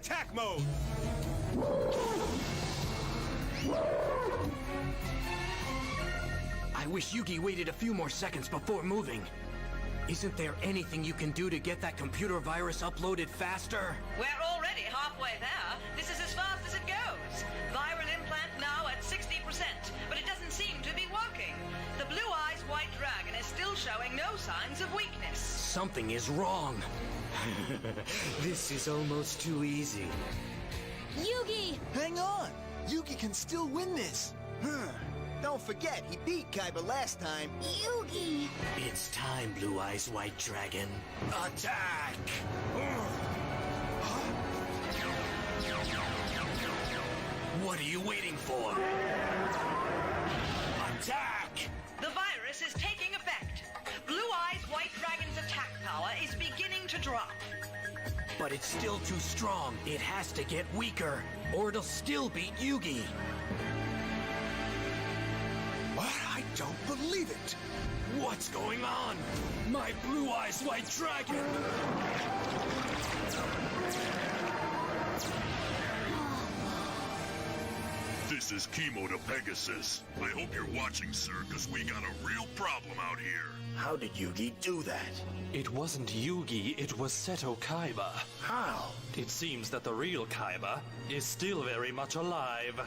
attack mode! I wish Yugi waited a few more seconds before moving. Isn't there anything you can do to get that computer virus uploaded faster? We're already halfway there. This is as fast as it goes. Viral implant now at 60%, but it doesn't seem to be working. The Blue Eyes White Dragon is still showing no signs of weakness. Something is wrong. This is almost too easy. Yugi! Hang on! Yugi can still win this! Don't forget, he beat Kaiba last time. Yugi! It's time, Blue Eyes White Dragon. Attack! What are you waiting for? Attack! The virus is taking effect. Blue Eyes White Dragon's attack power is beginning to drop. But it's still too strong. It has to get weaker, or it'll still beat Yugi. What? I don't believe it! What's going on? My Blue Eyes White Dragon! This is Chemo to Pegasus. I hope you're watching, sir, because we got a real problem out here. How did Yugi do that? It wasn't Yugi, it was Seto Kaiba. How? It seems that the real Kaiba is still very much alive.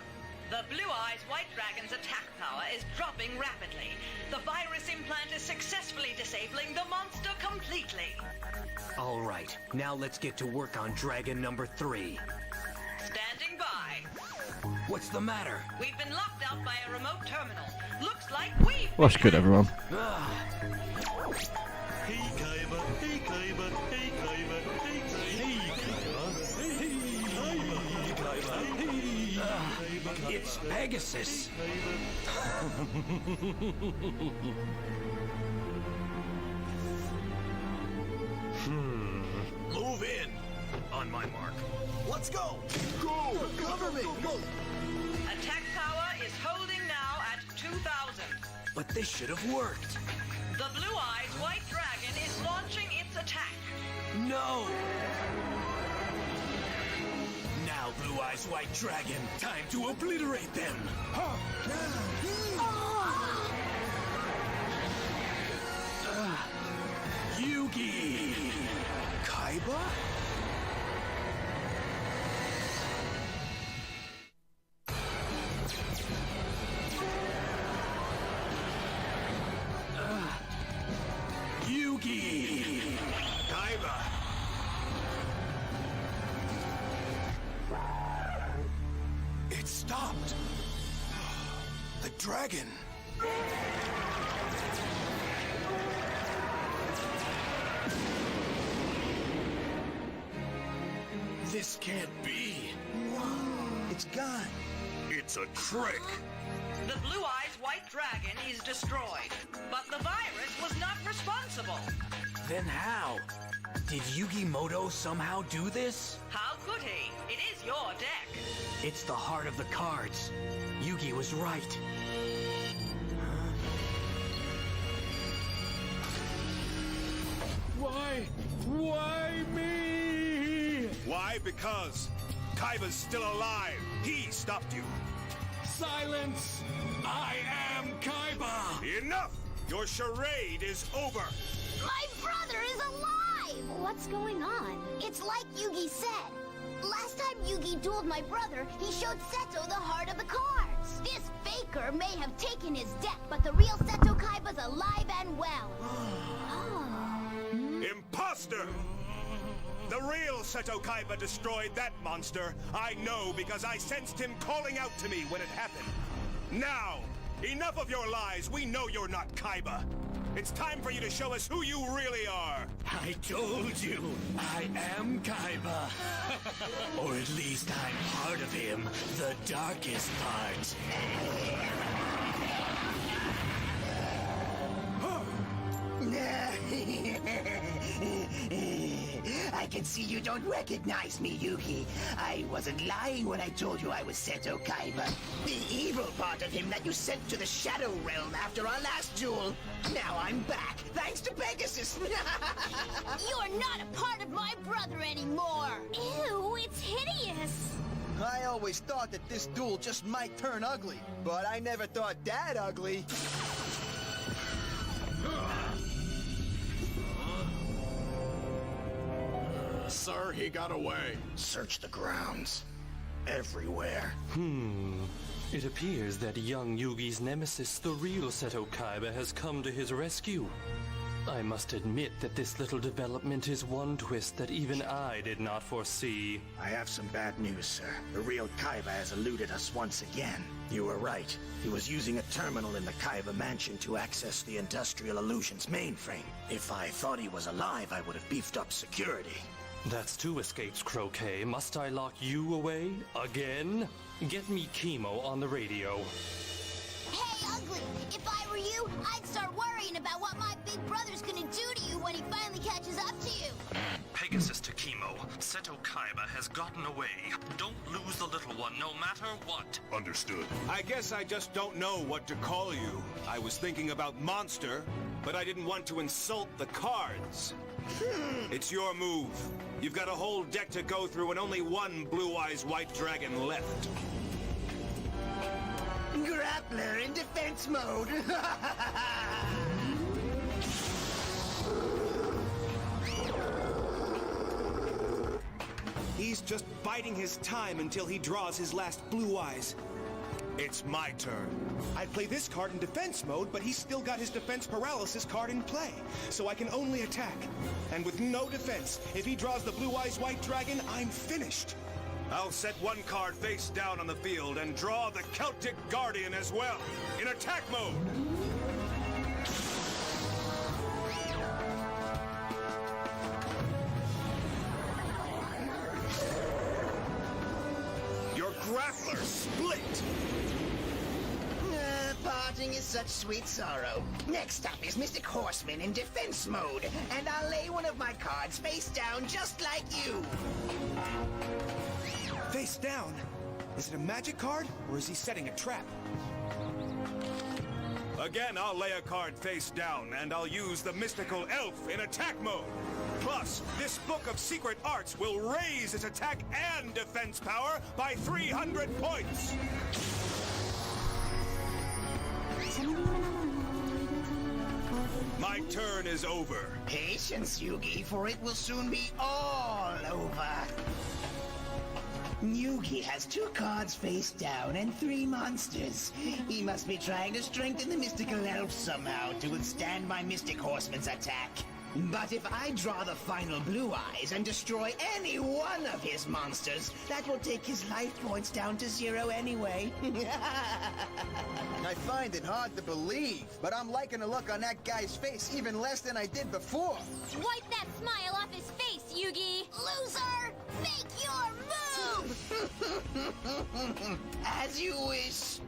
The Blue Eyes White Dragon's attack power is dropping rapidly. The virus implant is successfully disabling the monster completely. All right, now let's get to work on Dragon number 3. Standing by. What's the matter? We've been locked out by a remote terminal. Looks like we've What's good, everyone? Hey Kaiba, hey Kaiba, hey Kaiba, hey Kaiba, It's Pegasus. Move in! On my mark. Let's go! Go! Cover me! Go! Attack power is holding now at 2,000. But this should have worked. The Blue Eyes White Dragon is launching its attack. No! Now, Blue Eyes White Dragon, time to obliterate them! Yugi! Kaiba? Yugi! Kaiba! It stopped! The dragon! This can't be! It's gone! It's a trick. The Blue Eyes White Dragon is destroyed, but the virus was not responsible. Then how? Did Yugimoto somehow do this? How could he? It is your deck. It's the heart of the cards. Yugi was right. Why? Why me? Why? Because Kaiba's still alive. He stopped you. Silence! I am Kaiba! Enough! Your charade is over. My brother is alive! What's going on? It's like Yugi said. Last time Yugi dueled my brother, he showed Seto the heart of the cards. This faker may have taken his deck, but the real Seto Kaiba's alive and well. Imposter! The real Seto Kaiba destroyed that monster. I know because I sensed him calling out to me when it happened. Now, enough of your lies. We know you're not Kaiba. It's time for you to show us who you really are. I told you, I am Kaiba. Or at least I'm part of him, the darkest part. I can see you don't recognize me, Yugi. I wasn't lying when I told you I was Seto Kaiba. The evil part of him that you sent to the Shadow Realm after our last duel. Now I'm back, thanks to Pegasus. You're not a part of my brother anymore. Ew, it's hitting always thought that this duel just might turn ugly, but I never thought that ugly. Sir, he got away. Search the grounds. Everywhere. It appears that young Yugi's nemesis, the real Seto Kaiba, has come to his rescue. I must admit that this little development is one twist that even I did not foresee. I have some bad news, sir. The real Kaiba has eluded us once again. You were right. He was using a terminal in the Kaiba mansion to access the Industrial Illusions mainframe. If I thought he was alive, I would have beefed up security. That's two escapes, Croquet. Must I lock you away? Again? Get me Chemo on the radio. Hey, Ugly, if I were you, I'd start worrying about what my big brother's gonna do to you when he finally catches up to you. Pegasus to Chemo. Seto Kaiba has gotten away. Don't lose the little one, no matter what. Understood. I guess I just don't know what to call you. I was thinking about Monster, but I didn't want to insult the cards. It's your move. You've got a whole deck to go through and only one Blue Eyes White Dragon left. Grappler in defense mode. He's just biding his time until he draws his last Blue Eyes. It's my turn. I'd play this card in defense mode, but he's still got his defense paralysis card in play, so I can only attack. And with no defense, if he draws the Blue Eyes White Dragon, I'm finished. I'll set one card face down on the field and draw the Celtic Guardian as well, in attack mode. Your Grappler split! Parting is such sweet sorrow. Next up is Mystic Horseman in defense mode, and I'll lay one of my cards face down just like you. Face down? Is it a magic card, or is he setting a trap? Again, I'll lay a card face down, and I'll use the Mystical Elf in attack mode. Plus, this Book of Secret Arts will raise its attack and defense power by 300 points. My turn is over. Patience, Yugi, for it will soon be all over. Yugi has 2 cards face down and 3 monsters. He must be trying to strengthen the Mystical Elf somehow to withstand my Mystic Horseman's attack. But if I draw the final Blue Eyes and destroy any one of his monsters, that will take his life points down to 0 anyway. I find it hard to believe, but I'm liking the look on that guy's face even less than I did before. Wipe that smile off his face, Yugi! Loser! Make your move! As you wish.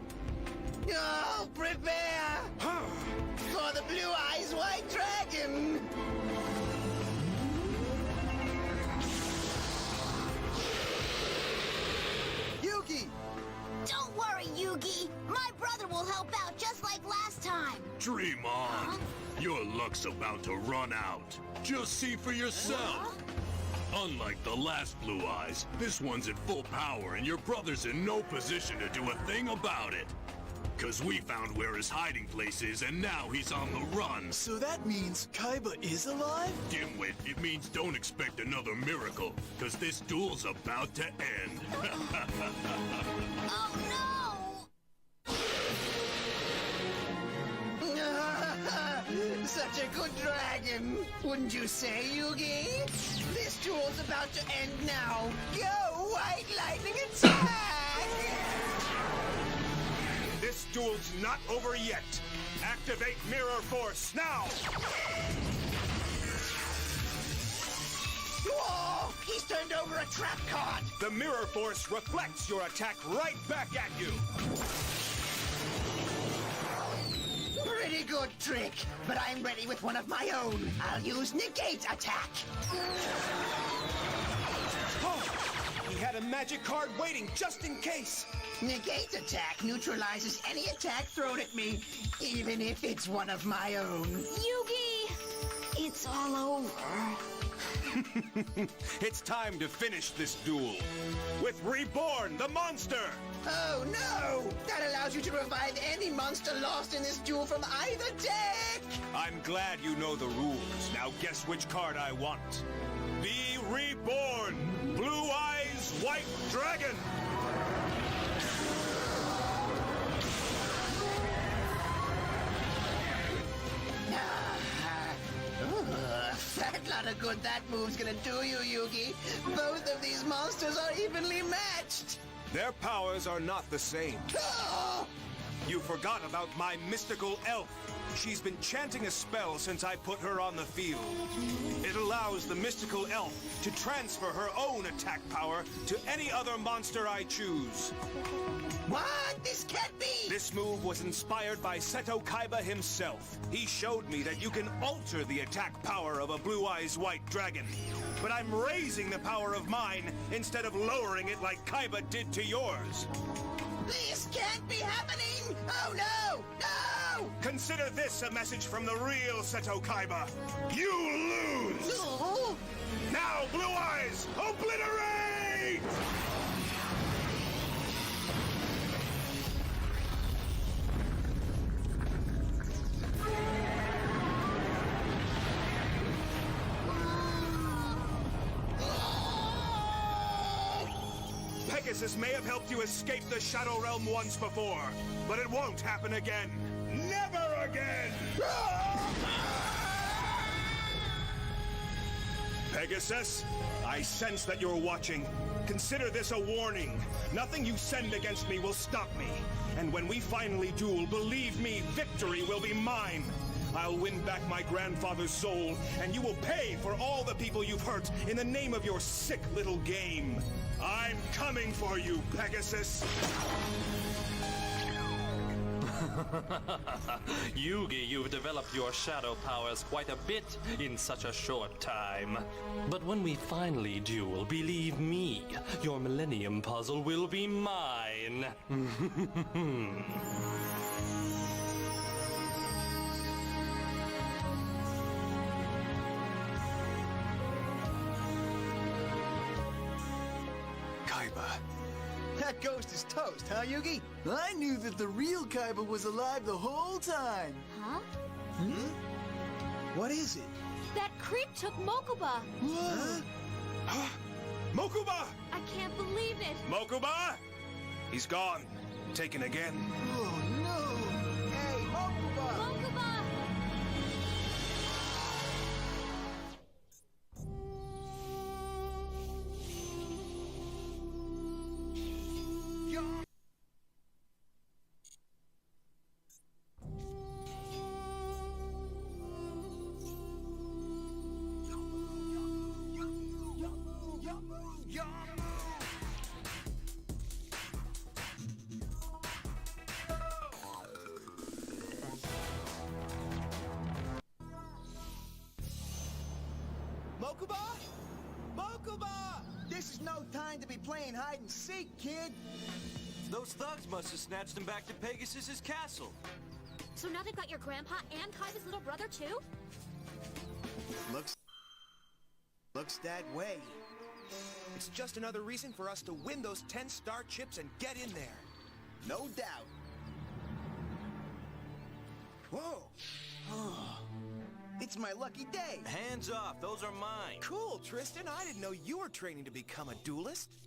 Oh, prepare for the Blue Eyes White Dragon! Yugi! Don't worry, Yugi. My brother will help out just like last time. Dream on. Your luck's about to run out. Just see for yourself. Unlike the last Blue Eyes, this one's at full power and your brother's in no position to do a thing about it. 'Cause we found where his hiding place is and now he's on the run. So that means Kaiba is alive? Dimwit, it means don't expect another miracle, 'cause this duel's about to end. Oh no! Such a good dragon, wouldn't you say, Yugi? This duel's about to end now. Go, White Lightning attack! This duel's not over yet. Activate Mirror Force now! Whoa! He's turned over a trap card! The Mirror Force reflects your attack right back at you. Pretty good trick, but I'm ready with one of my own. I'll use Negate Attack. Oh, he had a magic card waiting just in case. Negate Attack neutralizes any attack thrown at me, even if it's one of my own. Yugi! It's all over. It's time to finish this duel. With Reborn, the monster! Oh no! That allows you to revive any monster lost in this duel from either deck! I'm glad you know the rules. Now guess which card I want. The Reborn! Blue Eyes White Dragon! Fat lot of good that move's gonna do you, Yugi. Both of these monsters are evenly matched. Their powers are not the same. Oh! You forgot about my mystical elf. She's been chanting a spell since I put her on the field. It allows the mystical elf to transfer her own attack power to any other monster I choose. What? This can't be! This move was inspired by Seto Kaiba himself. He showed me that you can alter the attack power of a Blue Eyes White Dragon. But I'm raising the power of mine instead of lowering it like Kaiba did to yours. This can't be happening! Oh no! No! Consider this a message from the real Seto Kaiba. You lose! Oh! Now, Blue Eyes, obliterate! Pegasus may have helped you escape the Shadow Realm once before, but it won't happen again. Never again! Pegasus, I sense that you're watching. Consider this a warning. Nothing you send against me will stop me. And when we finally duel, believe me, victory will be mine. I'll win back my grandfather's soul, and you will pay for all the people you've hurt in the name of your sick little game. I'm coming for you, Pegasus! Yugi, you've developed your shadow powers quite a bit in such a short time. But when we finally duel, believe me, your Millennium Puzzle will be mine. Kaiba. That ghost is toast, huh, Yugi? I knew that the real Kaiba was alive the whole time. Huh? What is it? That creep took Mokuba. Huh? Mokuba! I can't believe it. Mokuba! He's gone. Taken again. Oh, no! Hey, Mokuba! Mokuba! Mokuba? Mokuba! This is no time to be playing hide and seek, kid. Those thugs must have snatched him back to Pegasus's castle. So now they've got your grandpa and Kaiba's little brother, too? Looks that way. It's just another reason for us to win those 10-star chips and get in there. No doubt. Whoa! Oh, it's my lucky day. Hands off, those are mine. Cool, Tristan. I didn't know you were training to become a duelist.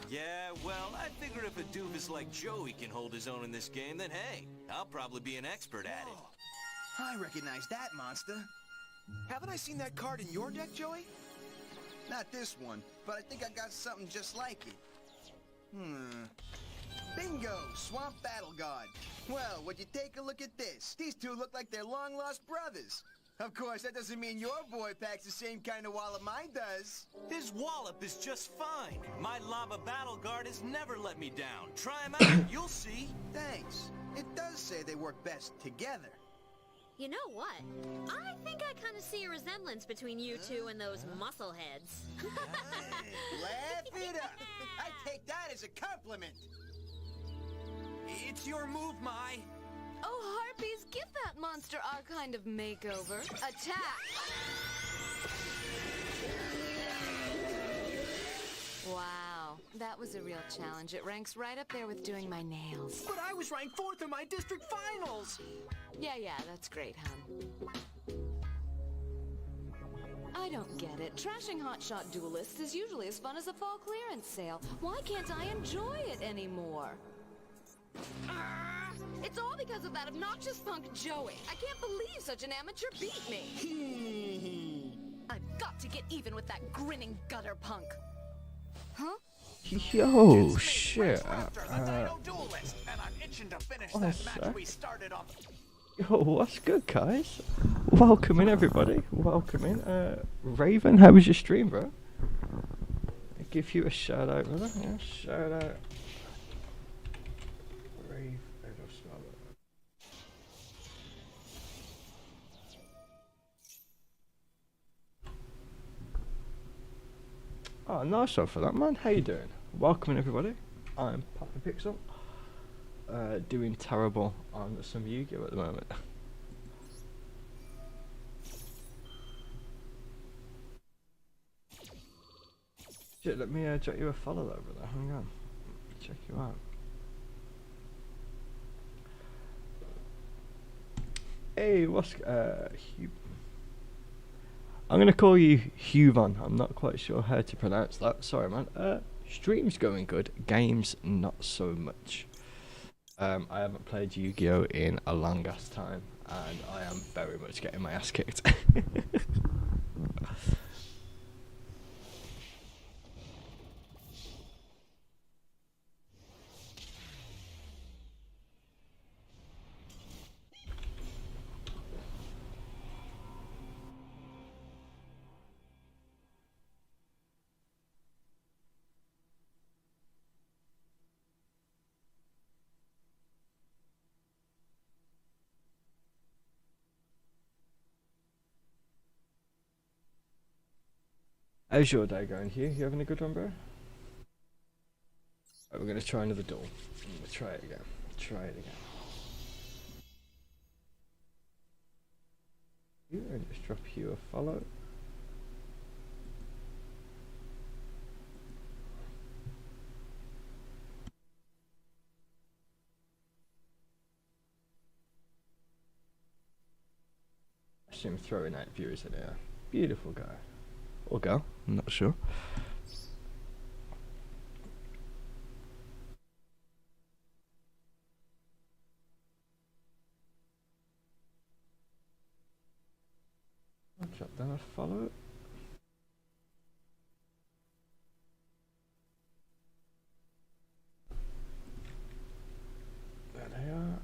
Yeah, well, I figure if a doofus like Joey can hold his own in this game, then hey, I'll probably be an expert at it. I recognize that monster. Haven't I seen that card in your deck, Joey? Not this one, but I think I got something just like it. Bingo! Swamp Battle Guard. Well, would you take a look at this? These two look like they're long-lost brothers. Of course, that doesn't mean your boy packs the same kind of wallop mine does. His wallop is just fine. My Llama Battle Guard has never let me down. Try him out, you'll see. Thanks. It does say they work best together. You know what? I think I kind of see a resemblance between you two and those muscle heads. Laugh it up. I take that as a compliment. It's your move, Mai. Oh, Harpies, give that monster our kind of makeover. Attack! That was a real challenge. It ranks right up there with doing my nails. But I was ranked 4th in my district finals! Yeah, that's great, hon. I don't get it. Trashing hotshot duelists is usually as fun as a fall clearance sale. Why can't I enjoy it anymore? It's all because of that obnoxious punk Joey. I can't believe such an amateur beat me. I've got to get even with that grinning gutter punk. Huh? Yo, shit. Yo, what's good, guys? Welcome in, everybody. Welcome in. Raven, how was your stream, bro? I give you a shout out, brother. Yeah, shout out. Raven, oh, nice one for that, man. How you doing? Welcome in, everybody. I'm Papa Pixel. Doing terrible on some Yu-Gi-Oh at the moment. Shit, let me check you a follow though, brother. Hang on. Check you out. Hey, what's Hugh? I'm gonna call you Huvon. I'm not quite sure how to pronounce that. Sorry, man. Stream's going good. Games not so much. I haven't played Yu-Gi-Oh in a long ass time, and I am very much getting my ass kicked. How's your day going, Hugh? You having a good one, bro? Right, we're gonna try another duel. We'll try it again. Try it again. And just drop you a follow. I see him throwing out viewers in there. Beautiful guy. Or girl, I'm not sure. I'll drop down a follow. There they are.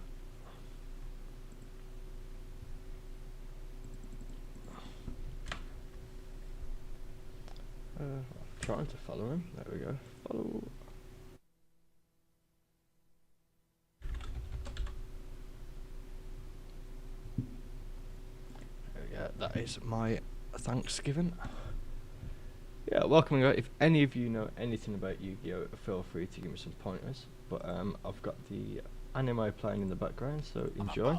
I'm trying to follow him. There we go. Follow. There we go. That is my Thanksgiving. Yeah, welcome guys. If any of you know anything about Yu-Gi-Oh, feel free to give me some pointers. But I've got the anime playing in the background, so enjoy.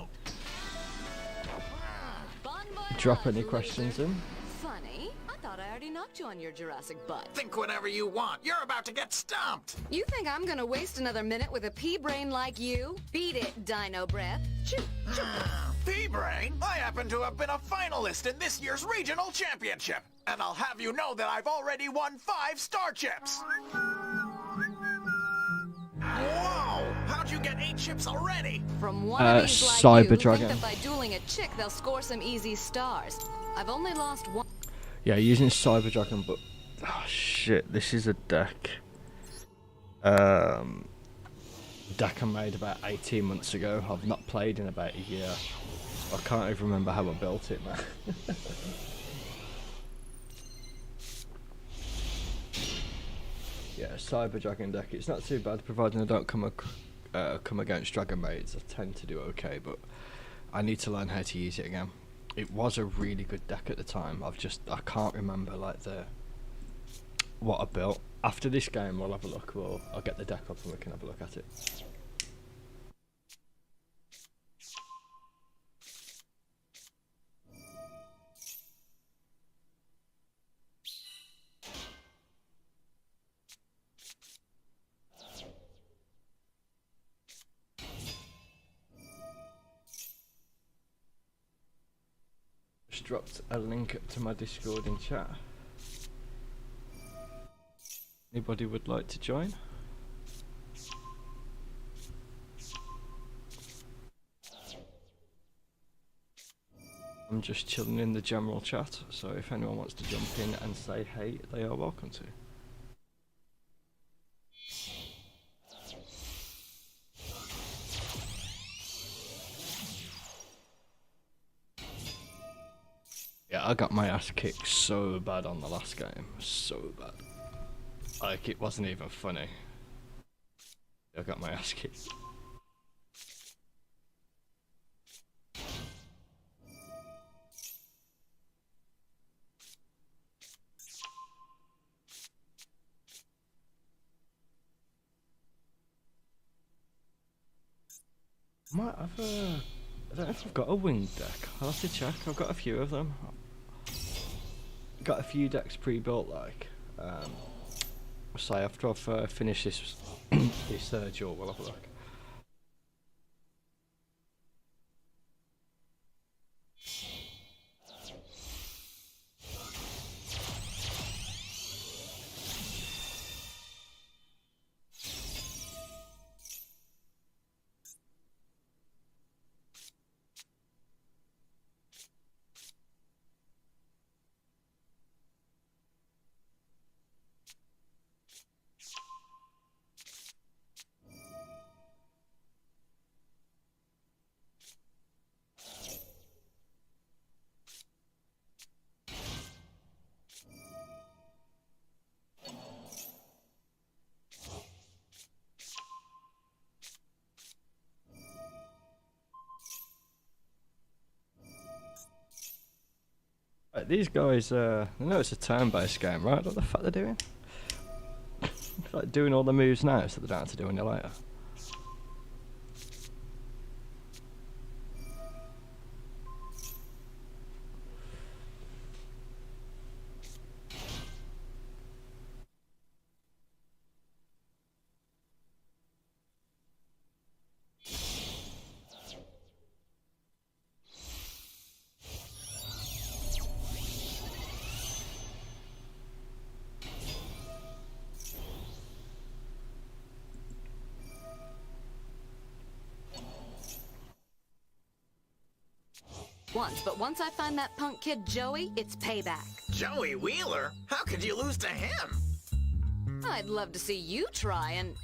Drop any questions in. Funny. I thought I already knocked you on your Jurassic butt. Think whatever you want. You're about to get stomped. You think I'm gonna waste another minute with a pea brain like you? Beat it, Dino Breath. Shoot, shoot. P-Brain, I happen to have been a finalist in this year's regional championship. And I'll have you know that I've already won 5 star chips. Whoa! How'd you get 8 chips already? From one of these like you who Dragon. think that by dueling a chick they'll score some easy stars. I've only lost one. Yeah, using Cyber Dragon, but oh shit, this is a deck. Deck I made about 18 months ago. I've not played in about a year. I can't even remember how I built it, man. Yeah, Cyber Dragon deck. It's not too bad, providing I don't come against Dragon Maids. I tend to do okay, but I need to learn how to use it again. It was a really good deck at the time. I can't remember like what I built. After this game, we'll have a look. I'll get the deck up and we can have a look at it. just dropped a link to my Discord in chat. Anybody would like to join? I'm just chilling in the general chat, so if anyone wants to jump in and say hey, they are welcome to. Yeah, I got my ass kicked so bad on the last game, so bad. Like, it wasn't even funny. I got my ass kicked. Might have I don't know if I've got a winged deck. I'll have to check. I've got a few of them. Got a few decks pre-built, like. So after I've finished this duel, we'll have a look. Right, these guys, I know it's a turn-based game, right? What the fuck they're doing? Like doing all the moves now so they don't have to do any later. But once I find that punk kid Joey, it's payback. Joey Wheeler? How could you lose to him? I'd love to see you try and...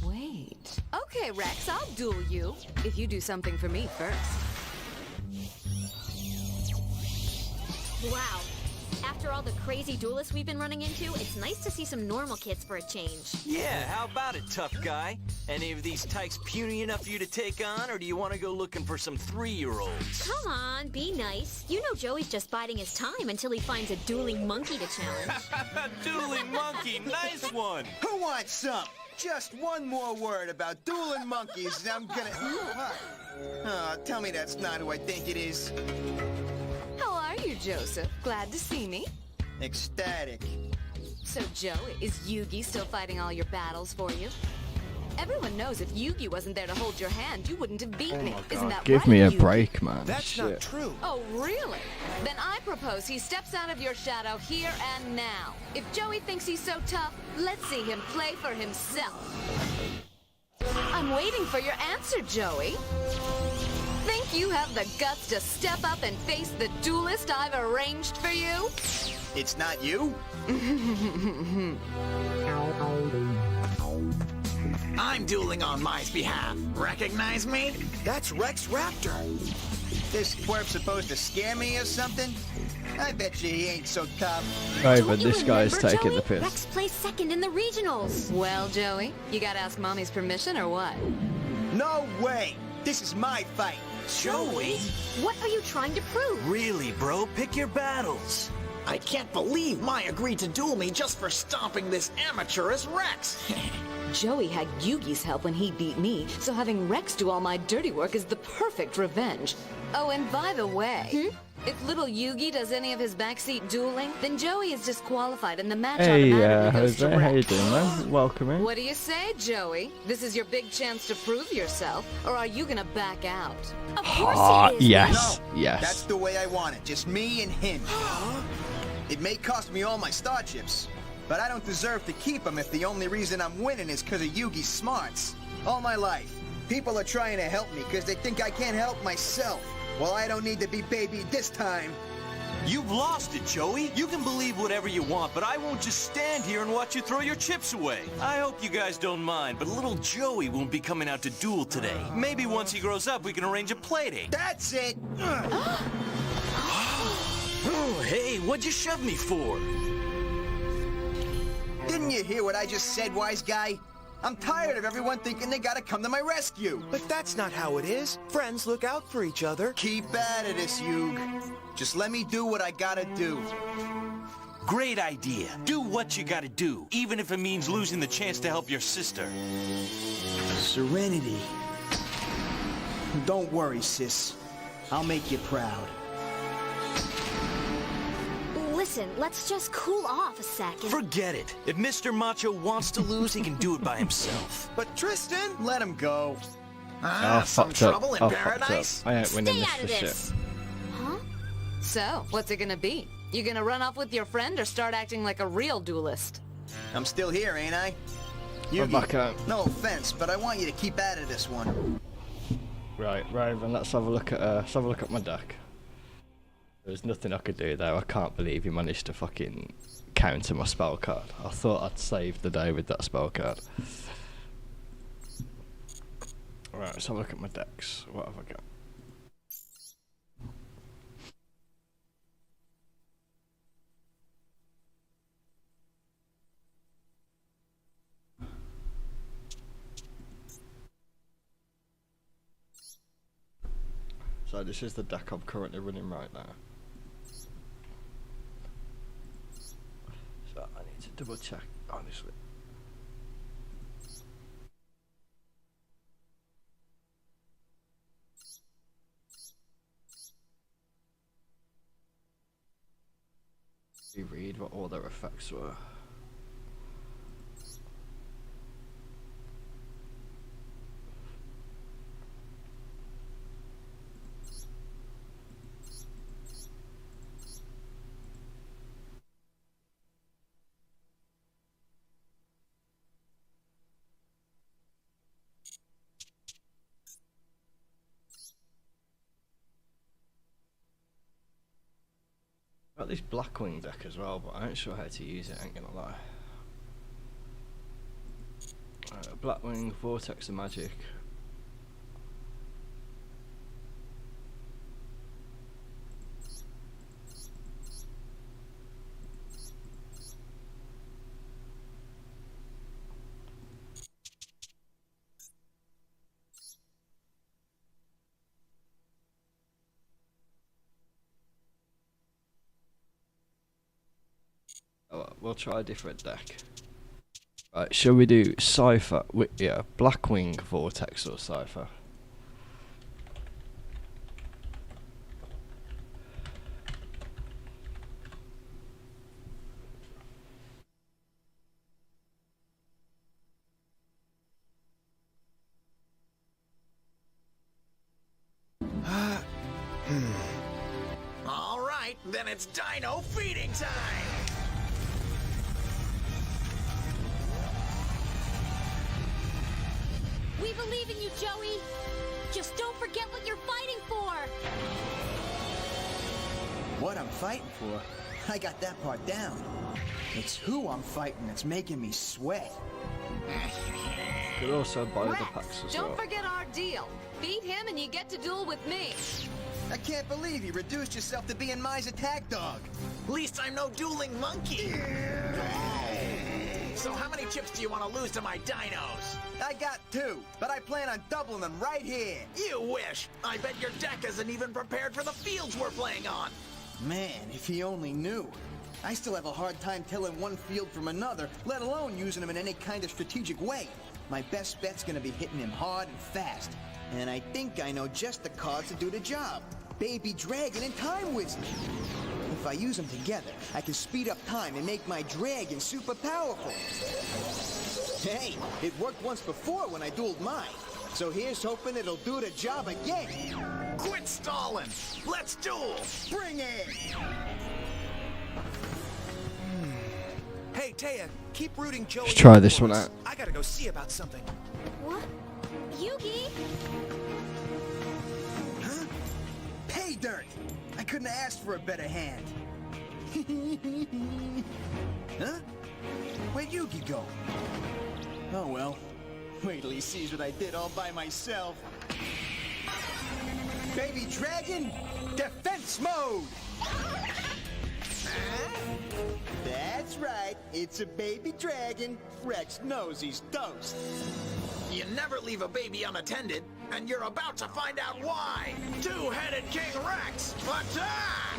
Wait. Okay, Rex, I'll duel you, if you do something for me first. Wow. After all the crazy duelists we've been running into, it's nice to see some normal kids for a change. Yeah, how about it, tough guy? Any of these tykes puny enough for you to take on, or do you want to go looking for some 3-year-olds? Come on, be nice. You know Joey's just biding his time until he finds a dueling monkey to challenge. Dueling monkey, nice one! Who wants some? Just one more word about dueling monkeys and I'm gonna... Oh, tell me that's not who I think it is. How are you, Joseph? Glad to see me. Ecstatic. So, Joe, is Yugi still fighting all your battles for you? Everyone knows if Yugi wasn't there to hold your hand, you wouldn't have beat me. Isn't that Give right, me a Yugi? break, man. That's Shit. not true. Oh, really? Then I propose he steps out of your shadow here and now. If Joey thinks he's so tough, let's see him play for himself. I'm waiting for your answer, Joey. Think you have the guts to step up and face the duelist I've arranged for you? It's not you? I'm dueling on Mai's behalf. Recognize me? That's Rex Raptor. This twerp's supposed to scare me or something? I bet you he ain't so tough. Right, Don't but you this guy's remember, taking Joey? the piss. Rex placed second in the regionals. Well, Joey, you gotta ask Mommy's permission or what? No way! This is my fight. Joey? What are you trying to prove? Really, bro, pick your battles. I can't believe Mai agreed to duel me just for stomping this amateur as Rex. Joey had Yugi's help when he beat me, so having Rex do all my dirty work is the perfect revenge. Oh, and by the way, If little Yugi does any of his backseat dueling, then Joey is disqualified and the match Hey, automatically goes to Jose, how you Rex. doing, man? Welcome in. What do you say, Joey? This is your big chance to prove yourself, or are you gonna back out? Of Ah, course he is. yes, No, yes. that's the way I want it. Just me and him. It may cost me all my star chips, but I don't deserve to keep them if the only reason I'm winning is because of Yugi's smarts. All my life, people are trying to help me because they think I can't help myself. Well, I don't need to be babied this time. You've lost it, Joey. You can believe whatever you want, but I won't just stand here and watch you throw your chips away. I hope you guys don't mind, but little Joey won't be coming out to duel today. Maybe once he grows up, we can arrange a playdate. That's it. Oh, hey, what'd you shove me for? Didn't you hear what I just said, wise guy? I'm tired of everyone thinking they gotta come to my rescue. But that's not how it is. Friends look out for each other. Keep at it, Yug. Just let me do what I gotta do. Great idea. Do what you gotta do, even if it means losing the chance to help your sister. Serenity. Don't worry, sis. I'll make you proud. Listen, let's just cool off a second. Forget it. If Mr. Macho wants to lose, he can do it by himself. But Tristan, let him go. Oh, some fucked up. trouble in Oh, paradise? fucked up. I ain't winning Stay this out for of shit. this. Huh? So, what's it gonna be? You gonna run off with your friend or start acting like a real duelist? I'm still here, ain't I? I'm back out. No offense, but I want you to keep at it this one. Right, Raven, let's have a look at my deck. There's nothing I could do there. I can't believe you managed to fucking counter my spell card. I thought I'd save the day with that spell card. Right, let's have a look at my decks. What have I got? So this is the deck I'm currently running right now. So I need to double check, honestly. Reread what all their effects were. Got this Blackwing deck as well, but I ain't sure how to use it, ain't gonna lie. Blackwing, Vortex of Magic. We'll try a different deck. Right, shall we do Cypher? Yeah, Blackwing, Vortex, or Cypher? All right, then it's Dino feeding time. We believe in you, Joey. Just don't forget what you're fighting for. What I'm fighting for? I got that part down. It's who I'm fighting that's making me sweat. Could also buy the packs as Don't well. forget our deal. Beat him and you get to duel with me. I can't believe you reduced yourself to being Mai's attack dog. At least I'm no dueling monkey. So how many chips do you want to lose to my dinos? I got 2, but I plan on doubling them right here. You wish. I bet your deck isn't even prepared for the fields we're playing on. Man, if he only knew. I still have a hard time telling one field from another, let alone using them in any kind of strategic way. My best bet's gonna be hitting him hard and fast. And I think I know just the cards to do the job. Baby Dragon and Time Wizard. If I use them together, I can speed up time and make my dragon super powerful. Hey, it worked once before when I dueled mine. So here's hoping it'll do the job again. Quit stalling! Let's duel! Bring it! Hey, Taya, keep rooting Joey. Let's try this one for us. out. I gotta go see about something. What? Yugi? Huh? Pay dirt! I couldn't have asked for a better hand. Huh? Where'd Yugi go? Oh well. Wait till he sees what I did all by myself. Baby Dragon, defense mode! That's right, it's a baby dragon. Rex knows he's toast. You never leave a baby unattended, and you're about to find out why. Two-headed King Rex, attack!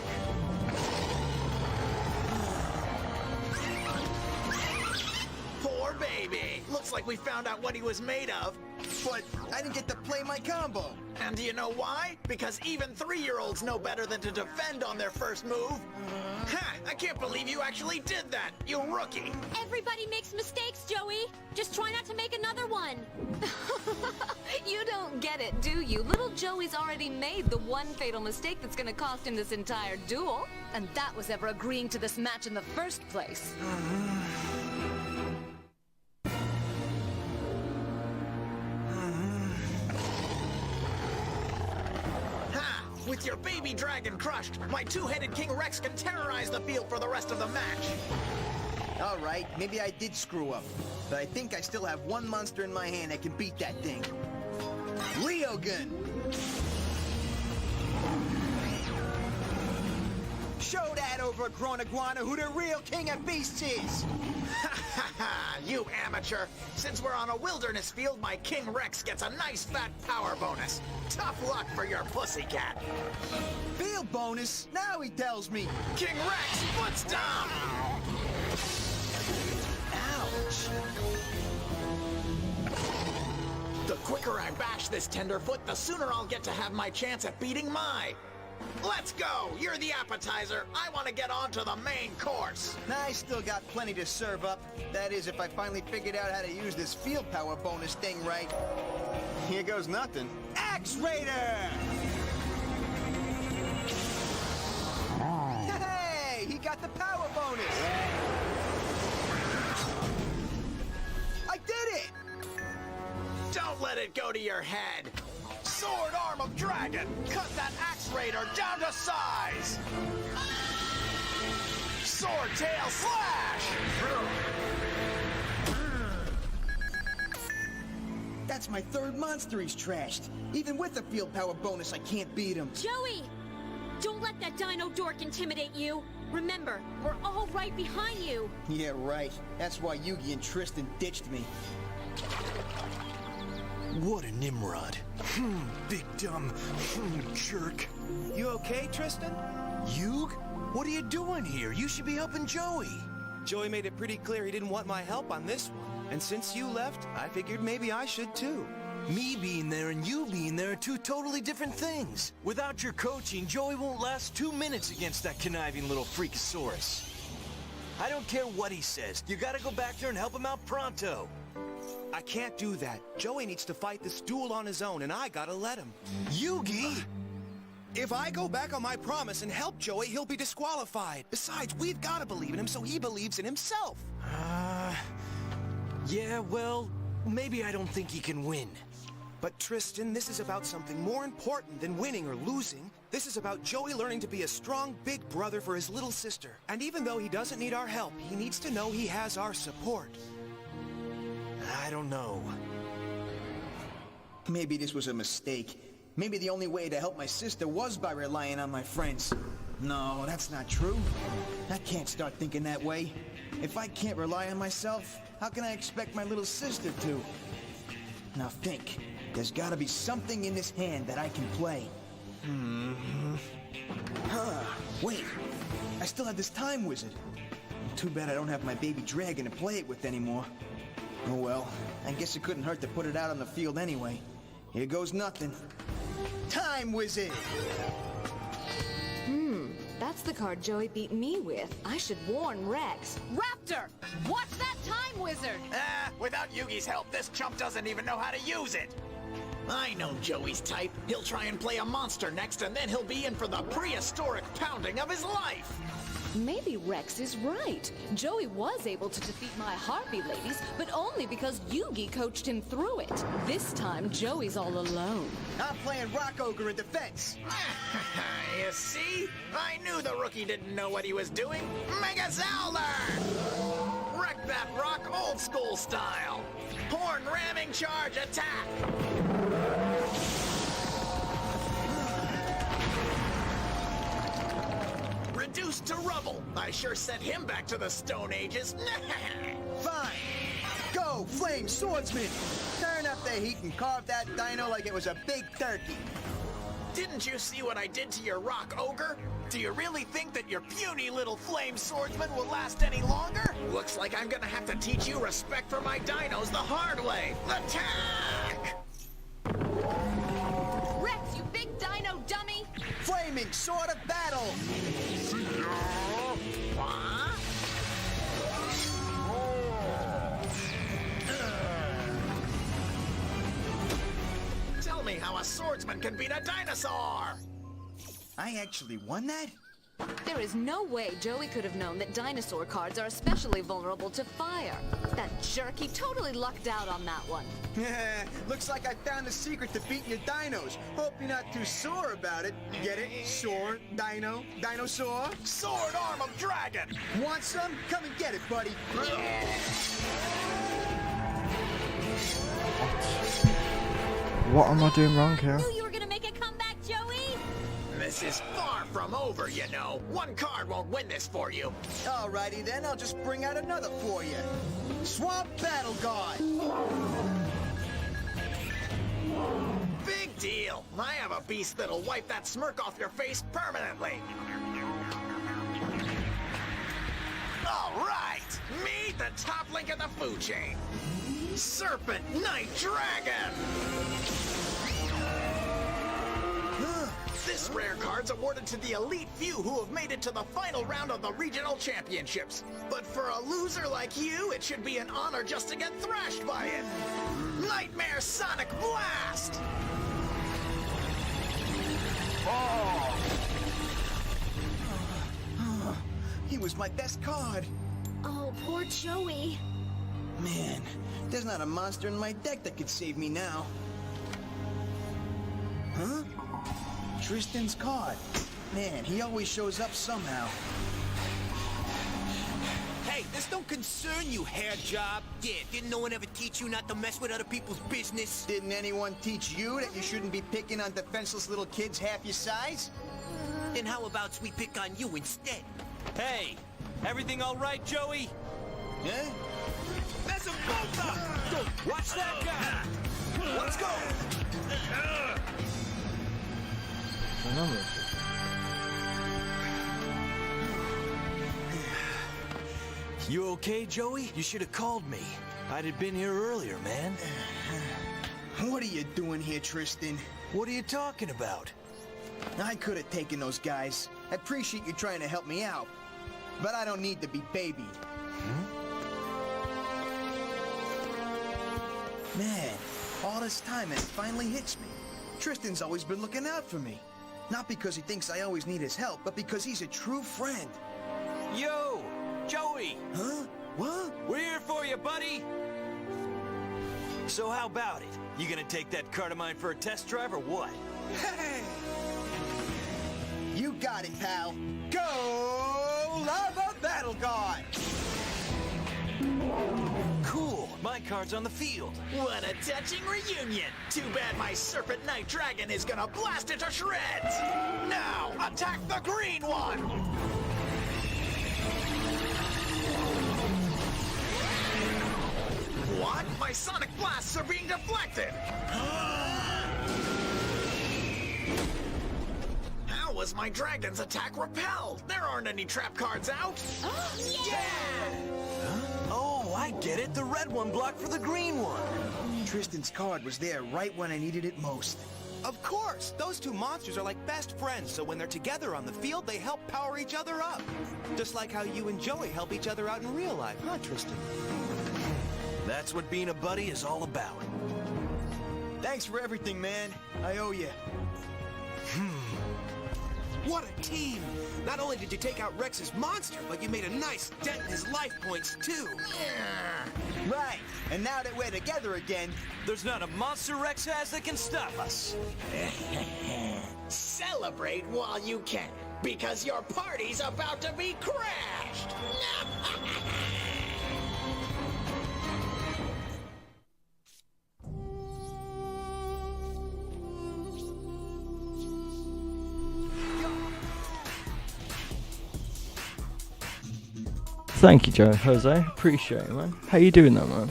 Poor baby. Looks like we found out what he was made of. But I didn't get to play my combo. And do you know why? Because even 3-year-olds know better than to defend on their first move. Ha! I can't believe you actually did that, you rookie. Everybody makes mistakes, Joey. Just try not to make another one. You don't get it, do you? Little Joey's already made the one fatal mistake that's gonna cost him this entire duel. And that was ever agreeing to this match in the first place. With your baby dragon crushed, my two-headed King Rex can terrorize the field for the rest of the match. All right, maybe I did screw up, but I think I still have one monster in my hand that can beat that thing. Leogun! Show that overgrown iguana who the real king of beasts is! You amateur! Since we're on a wilderness field, my King Rex gets a nice fat power bonus. Tough luck for your pussycat. Field bonus? Now he tells me. King Rex, foot stomp! Ouch! The quicker I bash this tenderfoot, the sooner I'll get to have my chance at beating Mai. Let's go! You're the appetizer. I want to get on to the main course. I still got plenty to serve up. That is, if I finally figured out how to use this field power bonus thing right. Here goes nothing. Axe Raider! Hey! He got the power bonus! I did it! Don't let it go to your head. Sword Arm of Dragon! Cut that Axe Raider down to size! Sword Tail Slash! That's my third monster he's trashed. Even with the field power bonus, I can't beat him. Joey! Don't let that dino dork intimidate you. Remember, we're all right behind you. Yeah, right. That's why Yugi and Tristan ditched me. What a Nimrod. Big dumb jerk. You okay, Tristan? Yug? What are you doing here? You should be helping Joey. Joey made it pretty clear he didn't want my help on this one. And since you left, I figured maybe I should too. Me being there and you being there are two totally different things. Without your coaching, Joey won't last 2 minutes against that conniving little freakosaurus. I don't care what he says. You gotta go back there and help him out pronto. I can't do that. Joey needs to fight this duel on his own, and I gotta let him. Yugi! If I go back on my promise and help Joey, he'll be disqualified. Besides, we've gotta believe in him so he believes in himself. Yeah, well, maybe I don't think he can win. But Tristan, this is about something more important than winning or losing. This is about Joey learning to be a strong big brother for his little sister. And even though he doesn't need our help, he needs to know he has our support. I don't know. Maybe this was a mistake. Maybe the only way to help my sister was by relying on my friends. No, that's not true. I can't start thinking that way. If I can't rely on myself, how can I expect my little sister to? Now think. There's gotta be something in this hand that I can play. Wait. I still have this Time Wizard. Too bad I don't have my baby dragon to play it with anymore. Oh well, I guess it couldn't hurt to put it out on the field anyway. Here goes nothing. Time Wizard! that's the card Joey beat me with, I should warn Rex. Raptor! Watch that time wizard! Without Yugi's help, this chump doesn't even know how to use it. I know Joey's type. He'll try and play a monster next, and then he'll be in for the prehistoric pounding of his life. Maybe Rex is right. Joey was able to defeat my Harpy ladies, but only because Yugi coached him through it. This time, Joey's all alone. I'm playing Rock Ogre in defense. You see? I knew the rookie didn't know what he was doing. Mega Zowler! Wreck that rock old school style. Horn ramming charge attack. Reduced to rubble. I sure sent him back to the Stone Ages. Fine. Go, Flame Swordsman! Turn up the heat and carve that dino like it was a big turkey. Didn't you see what I did to your Rock Ogre? Do you really think that your puny little Flame Swordsman will last any longer? Looks like I'm gonna have to teach you respect for my dinos the hard way. Attack! Rex, you big dino dummy! Flaming Sword of Battle! Tell me how a swordsman can beat a dinosaur! I actually won that? There is no way Joey could have known that dinosaur cards are especially vulnerable to fire. That jerk, he totally lucked out on that one. Looks like I found the secret to beating your dinos. Hope you're not too sore about it. Get it? Sword, dino, dinosaur? Sword arm of dragon! Want some? Come and get it, buddy. What am I doing wrong here? Knew you were gonna make a comeback, Joey! This is far from over, you know. One card won't win this for you. Alrighty then, I'll just bring out another for you. Swamp Battle God! Big deal. I have a beast that'll wipe that smirk off your face permanently. All right, meet the top link of the food chain. Serpent Night Dragon! This rare card's awarded to the elite few who have made it to the final round of the regional championships. But for a loser like you, it should be an honor just to get thrashed by it. Nightmare Sonic Blast! He was my best card. Oh, poor Joey. Man, there's not a monster in my deck that could save me now. Huh? Tristan's card. Man, he always shows up somehow. Hey, this don't concern you, hair job. Yeah, didn't no one ever teach you not to mess with other people's business? Didn't anyone teach you that you shouldn't be picking on defenseless little kids half your size? Then how about we pick on you instead? Hey, everything all right, Joey? Yeah? That's a bolter! Watch that guy! Let's go! You okay, Joey? You should have called me. I'd have been here earlier, man. What are you doing here, Tristan? What are you talking about? I could have taken those guys. I appreciate you trying to help me out. But I don't need to be babied. Man, all this time it finally hits me. Tristan's always been looking out for me. Not because he thinks I always need his help, but because he's a true friend. Yo! Joey! Huh? What? We're here for you, buddy! So how about it? You gonna take that card of mine for a test drive or what? Hey! You got it, pal. Go Lava Battle God! Cool! My card's on the field. What a touching reunion! Too bad my Serpent Night Dragon is gonna blast it to shreds! Now, attack the green one! What? My sonic blasts are being deflected! How was my dragon's attack repelled? There aren't any trap cards out! Yeah! Oh, I get it. The red one blocked for the green one. Tristan's card was there right when I needed it most. Of course! Those two monsters are like best friends, so when they're together on the field, they help power each other up. Just like how you and Joey help each other out in real life, huh, Tristan? That's what being a buddy is all about. Thanks for everything, man. I owe you. What a team! Not only did you take out Rex's monster, but you made a nice dent in his life points, too. Right, and now that we're together again... There's not a monster Rex has that can stop us. Celebrate while you can, because your party's about to be crashed! Thank you, Jose. Appreciate it, man. How you doing, though, man?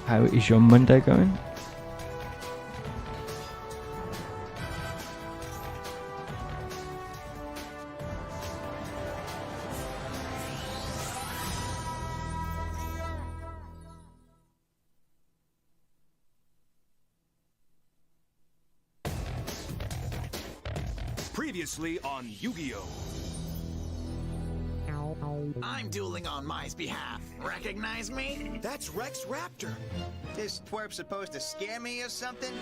How is your Monday going? Previously on Yu-Gi-Oh! I'm dueling on Mai's behalf. Recognize me? That's Rex Raptor. This twerp's supposed to scare me or something?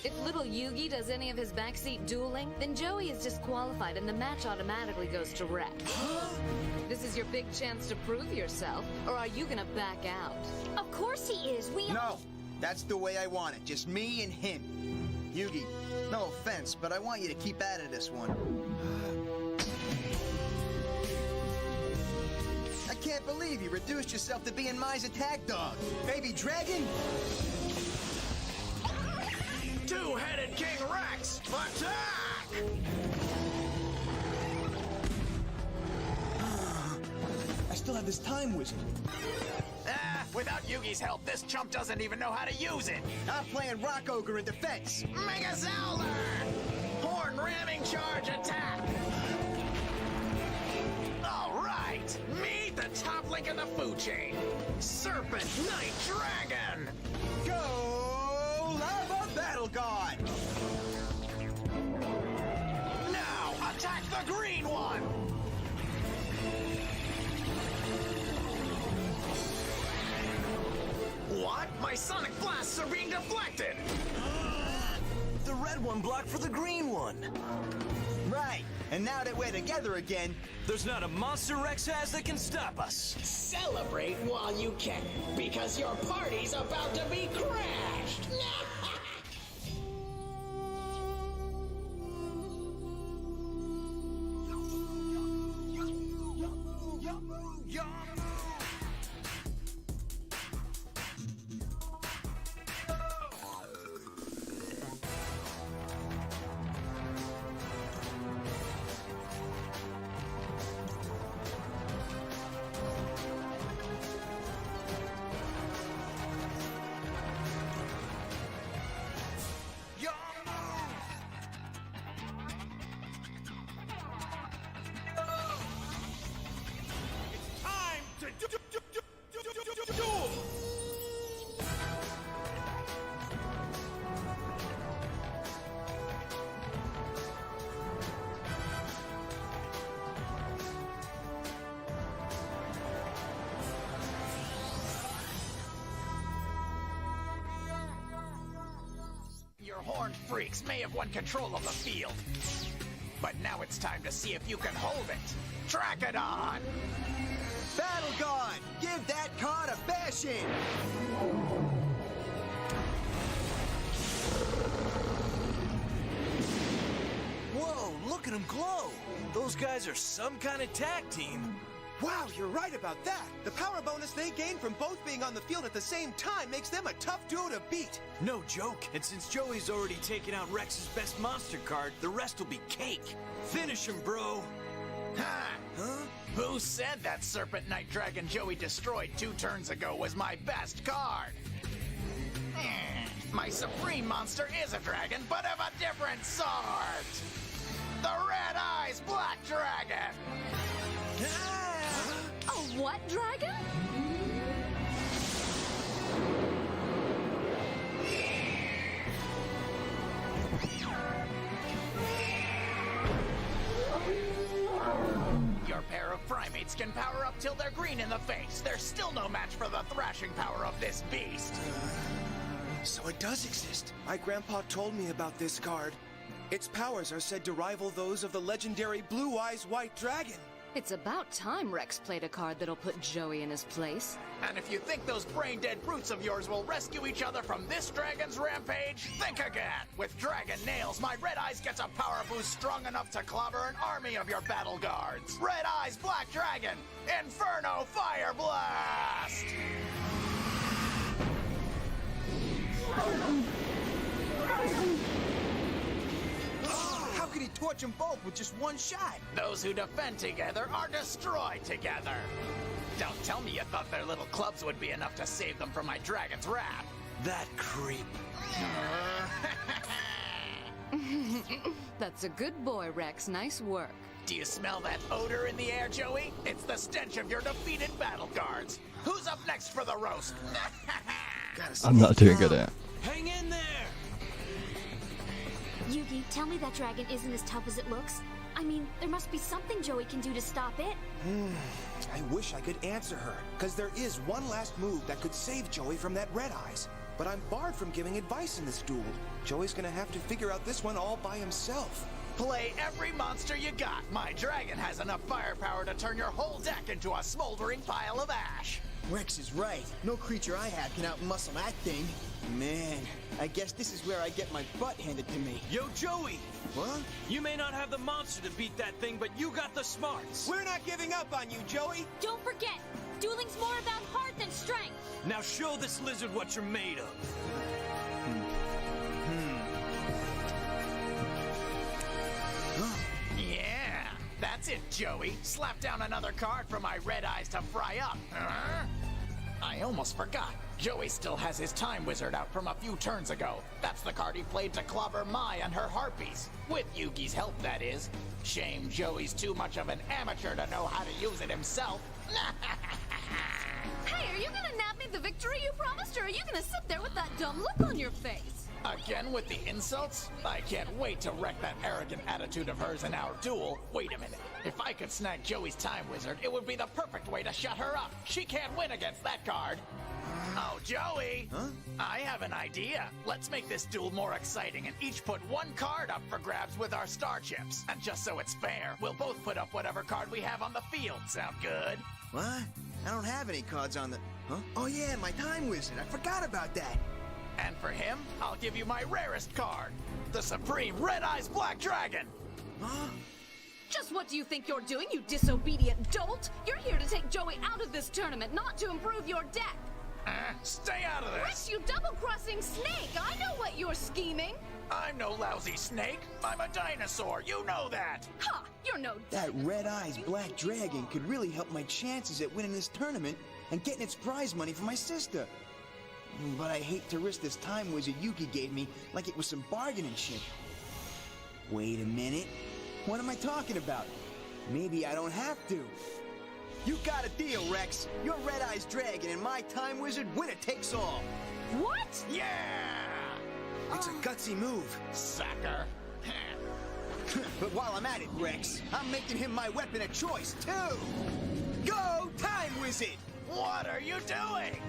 If little Yugi does any of his backseat dueling, then Joey is disqualified and the match automatically goes to Rex. This is your big chance to prove yourself, or are you gonna back out? Of course he is. No, that's the way I want it. Just me and him. Yugi, no offense, but I want you to keep out of this one. I can't believe you reduced yourself to being Mai's attack dog. Baby dragon? Two-headed King Rex, attack! I still have this time wizard. Without Yugi's help, this chump doesn't even know how to use it. I'm playing Rock Ogre in defense. Mega Zowler! Horn ramming charge attack! All right, meet the top link in the food chain, Serpent Knight Dragon! Go Lava Battle God! Now, attack the green one! What? My sonic blasts are being deflected! The red one blocked for the green one. Right, and now that we're together again... There's not a monster Rex has that can stop us. Celebrate while you can, because your party's about to be crashed! Your horned freaks may have won control of the field, but now it's time to see if you can hold it. Trachodon! Battle God! Give that card a bashing! Whoa, look at them glow. Those guys are some kind of tag team. Wow, you're right about that. The power bonus they gain from both being on the field at the same time makes them a tough duo to beat. No joke. And since Joey's already taken out Rex's best monster card, the rest will be cake. Finish him, bro. Ha! Huh? Who said that Serpent Knight Dragon Joey destroyed 2 turns ago was my best card? My supreme monster is a dragon, but of a different sort! The Red Eyes Black Dragon! A what dragon? can power up till they're green in the face. There's still no match for the thrashing power of this beast. So it does exist. My grandpa told me about this card. Its powers are said to rival those of the legendary Blue Eyes White Dragon. It's about time Rex played a card that'll put Joey in his place. And if you think those brain-dead brutes of yours will rescue each other from this dragon's rampage, think again. With Dragon Nails, my Red Eyes gets a power boost strong enough to clobber an army of your battle guards. Red Eyes Black Dragon, Inferno Fire Blast! How could he torch them both with just one shot? Those who defend together are destroyed together. Don't tell me you thought their little clubs would be enough to save them from my dragon's wrath. That creep. That's a good boy, Rex. Nice work. Do you smell that odor in the air, Joey? It's the stench of your defeated battle guards. Who's up next for the roast? I'm not doing good at it. Hang in there! Yugi, tell me that dragon isn't as tough as it looks. I mean, there must be something Joey can do to stop it. I wish I could answer her, because there is one last move that could save Joey from that Red Eyes. But I'm barred from giving advice in this duel. Joey's gonna have to figure out this one all by himself. Play every monster you got. My dragon has enough firepower to turn your whole deck into a smoldering pile of ash. Rex is right. No creature I have can outmuscle that thing. Man, I guess this is where I get my butt handed to me. Yo, Joey! What? You may not have the monster to beat that thing, but you got the smarts. We're not giving up on you, Joey! Don't forget, dueling's more about heart than strength. Now show this lizard what you're made of. Yeah, that's it, Joey. Slap down another card for my Red Eyes to fry up. I almost forgot. Joey still has his Time Wizard out from a few turns ago. That's the card he played to clobber Mai and her Harpies. With Yugi's help, that is. Shame Joey's too much of an amateur to know how to use it himself. Hey, are you gonna nab me the victory you promised, or are you gonna sit there with that dumb look on your face? Again with the insults? I can't wait to wreck that arrogant attitude of hers in our duel. Wait a minute. If I could snag Joey's Time Wizard, it would be the perfect way to shut her up. She can't win against that card. Oh, Joey! Huh? I have an idea. Let's make this duel more exciting and each put one card up for grabs with our star chips. And just so it's fair, we'll both put up whatever card we have on the field. Sound good? What? I don't have any cards on the... Huh? Oh yeah, my Time Wizard. I forgot about that. And for him, I'll give you my rarest card. The Supreme Red Eyes Black Dragon! Huh? Just what do you think you're doing, you disobedient dolt? You're here to take Joey out of this tournament, not to improve your deck. Stay out of this! Rex, you double-crossing snake! I know what you're scheming! I'm no lousy snake. I'm a dinosaur. You know that. Ha! You're no... That Red Eyes Black Dragon could really help my chances at winning this tournament and getting its prize money for my sister. But I hate to risk this Time Wizard Yuki gave me like it was some bargaining shit. Wait a minute. What am I talking about? Maybe I don't have to. You got a deal, Rex. Your Red Eyes Dragon and my Time Wizard, winner takes all. What? Yeah! It's a gutsy move. Sucker. But while I'm at it, Rex, I'm making him my weapon of choice, too. Go, Time Wizard! What are you doing?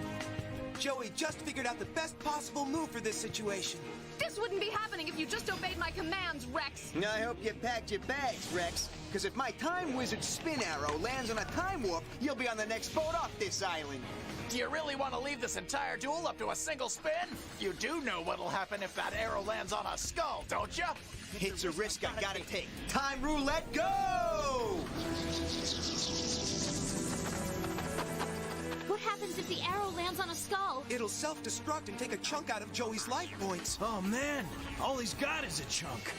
Joey just figured out the best possible move for this situation. This wouldn't be happening if you just obeyed my commands, Rex. I hope you packed your bags, Rex. Because if my Time Wizard spin arrow lands on a time warp, you'll be on the next boat off this island. Do you really want to leave this entire duel up to a single spin? You do know what'll happen if that arrow lands on a skull, don't you? It's a risk I gotta take. Time roulette, go! What happens if the arrow lands on a skull? It'll self-destruct and take a chunk out of Joey's life points. Oh man, all he's got is a chunk.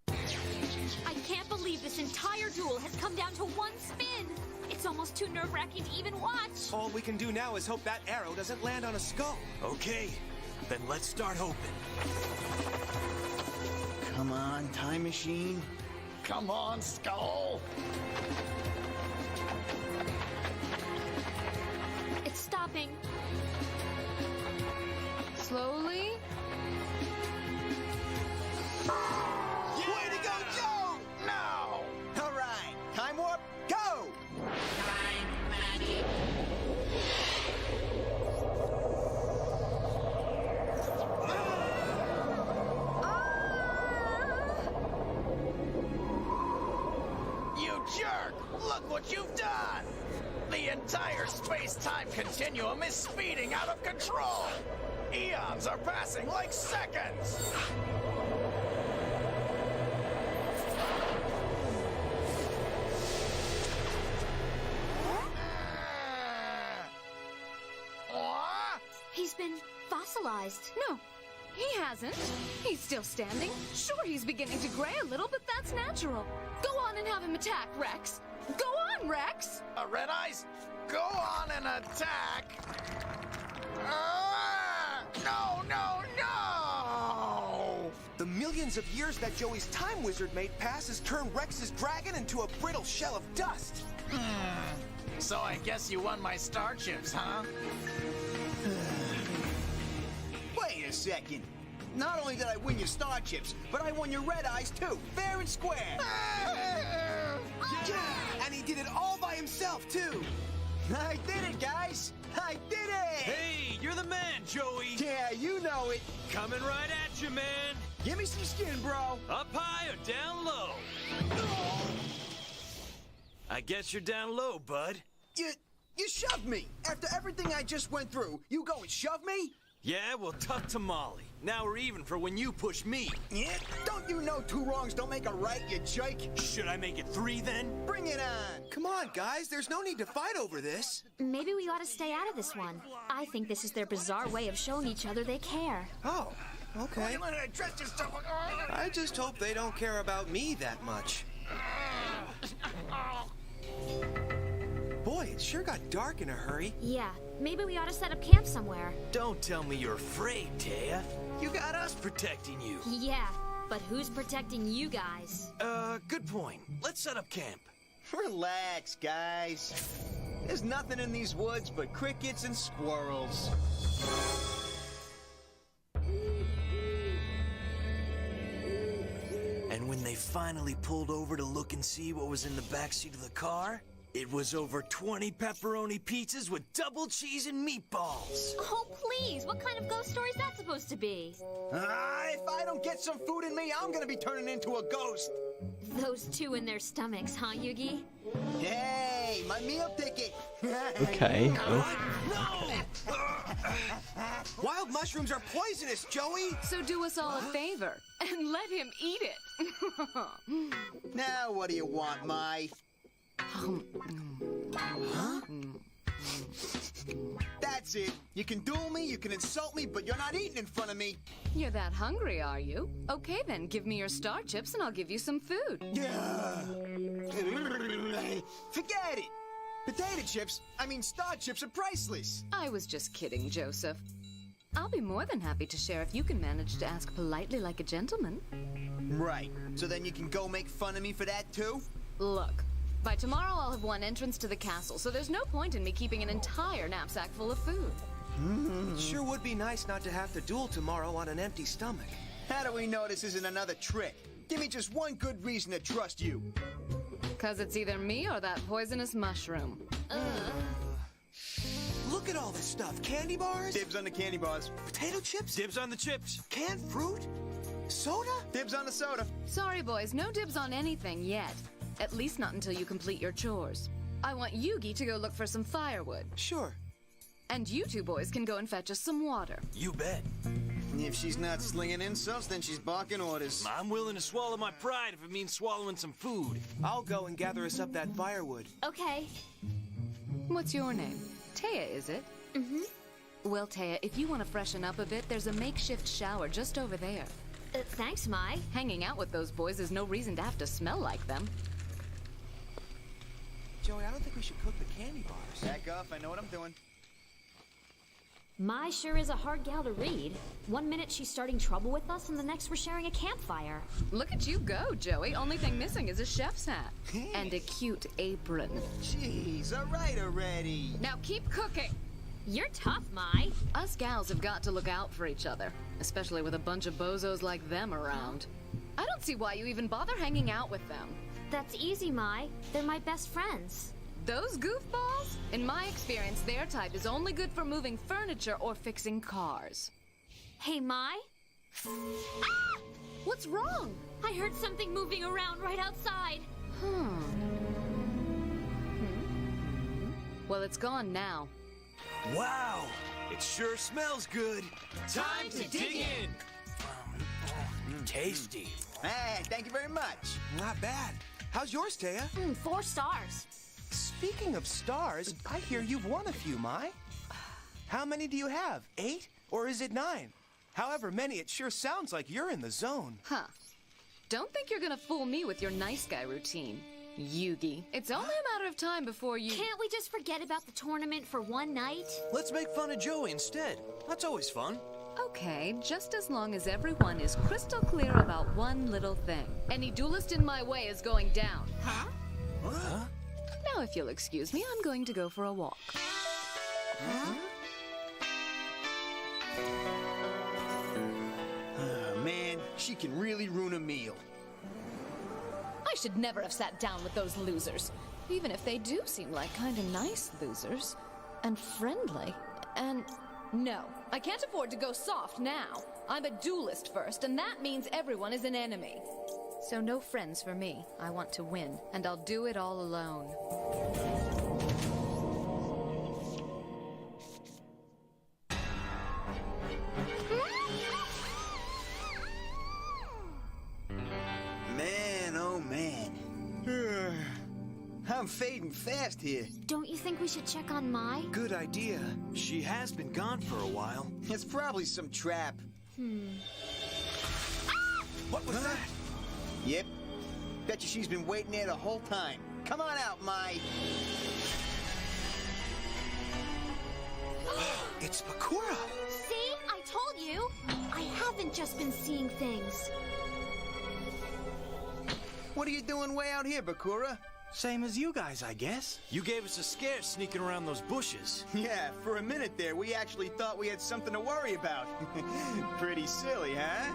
I can't believe this entire duel has come down to one spin. It's almost too nerve-wracking to even watch. All we can do now is hope that arrow doesn't land on a skull. Okay, then let's start hoping. Come on, Time Machine. Come on, Skull. It's stopping. Slowly. Way to go, Joe! No! All right, entire space-time continuum is speeding out of control! Eons are passing like seconds! He's been fossilized. No, he hasn't. He's still standing. Sure, he's beginning to gray a little, but that's natural. Go on and have him attack, Rex. Go on, Rex! Red Eyes, go on and attack! No, no, no! The millions of years that Joey's time wizard made pass has turned Rex's dragon into a brittle shell of dust. So I guess you won my star chips, huh? Wait a second. Not only did I win your star chips, but I won your red eyes too, fair and square. Yeah, and he did it all by himself, too. I did it, guys. I did it. Hey, you're the man, Joey. Yeah, you know it. Coming right at you, man. Give me some skin, bro. Up high or down low? I guess you're down low, bud. You shoved me. After everything I just went through, you go and shove me? Yeah, well, tough tamale. Now we're even for when you push me. Yeah? Don't you know 2 wrongs don't make a right, you jerk? Should I make it 3 then? Bring it on. Come on, guys. There's no need to fight over this. Maybe we ought to stay out of this one. I think this is their bizarre way of showing each other they care. Oh, okay. I just hope they don't care about me that much. Boy, it sure got dark in a hurry. Yeah, maybe we ought to set up camp somewhere. Don't tell me you're afraid, Taya. You got us protecting you. Yeah, but who's protecting you guys? Good point. Let's set up camp. Relax, guys. There's nothing in these woods but crickets and squirrels. And when they finally pulled over to look and see what was in the backseat of the car, it was over 20 pepperoni pizzas with double cheese and meatballs. Oh, please! What kind of ghost story is that supposed to be? If I don't get some food in me, I'm gonna be turning into a ghost. Those 2 in their stomachs, huh, Yugi? Hey, my meal ticket. Okay. Wild mushrooms are poisonous, Joey. So do us all a favor and let him eat it. Now what do you want, Mai? That's it. You can duel me, you can insult me, but you're not eating in front of me. You're that hungry, are you? Okay, then give me your star chips and I'll give you some food. Forget it. Potato chips, star chips are priceless. I was just kidding, Joseph. I'll be more than happy to share if you can manage to ask politely like a gentleman. Right. So then you can go make fun of me for that too? Look, by tomorrow I'll have one entrance to the castle, so there's no point in me keeping an entire knapsack full of food. It sure would be nice not to have to duel tomorrow on an empty stomach. How do we know this isn't another trick? Give me just one good reason to trust you. 'Cause it's either me or that poisonous mushroom. Look at all this stuff. Candy bars? Dibs on the candy bars. Potato chips? Dibs on the chips. Canned fruit? Soda? Dibs on the soda. Sorry, boys, no dibs on anything yet. At least not until you complete your chores. I want Yugi to go look for some firewood. Sure. And you 2 boys can go and fetch us some water. You bet. If she's not slinging insults, then she's barking orders. I'm willing to swallow my pride if it means swallowing some food. I'll go and gather us up that firewood. Okay. What's your name? Taya, is it? Mm-hmm. Well, Taya, if you want to freshen up a bit, there's a makeshift shower just over there. Thanks, Mai. Hanging out with those boys is no reason to have to smell like them. Joey, I don't think we should cook the candy bars. Back off, I know what I'm doing. Mai sure is a hard gal to read. One minute she's starting trouble with us, and the next we're sharing a campfire. Look at you go, Joey. Only thing missing is a chef's hat. And a cute apron. Jeez, all right already. Now keep cooking. You're tough, Mai. Us gals have got to look out for each other, especially with a bunch of bozos like them around. I don't see why you even bother hanging out with them. That's easy, Mai. They're my best friends. Those goofballs? In my experience, their type is only good for moving furniture or fixing cars. Hey, Mai? Ah! What's wrong? I heard something moving around right outside. Well, it's gone now. Wow! It sure smells good. Time to dig in. Tasty. Hey, thank you very much. Not bad. How's yours, Taya? 4 stars. Speaking of stars, I hear you've won a few, Mai. How many do you have? 8? Or is it 9? However many, it sure sounds like you're in the zone. Huh. Don't think you're gonna fool me with your nice guy routine, Yugi. It's only a matter of time before you... Can't we just forget about the tournament for one night? Let's make fun of Joey instead. That's always fun. Okay, just as long as everyone is crystal clear about one little thing. Any duelist in my way is going down. Huh? Huh? Now, if you'll excuse me, I'm going to go for a walk. Huh? Man, she can really ruin a meal. I should never have sat down with those losers. Even if they do seem like kind of nice losers. And friendly. And... no, I can't afford to go soft now. I'm a duelist first, and that means everyone is an enemy. So no friends for me. I want to win, and I'll do it all alone. Man, oh man. I'm fading fast here. Don't you think we should check on Mai? Good idea. She has been gone for a while. It's probably some trap. What was that? Yep. Bet you she's been waiting there the whole time. Come on out, Mai. It's Bakura. See? I told you. I haven't just been seeing things. What are you doing way out here, Bakura? Same as you guys, I guess. You gave us a scare sneaking around those bushes. Yeah, for a minute there, we actually thought we had something to worry about. Pretty silly, huh?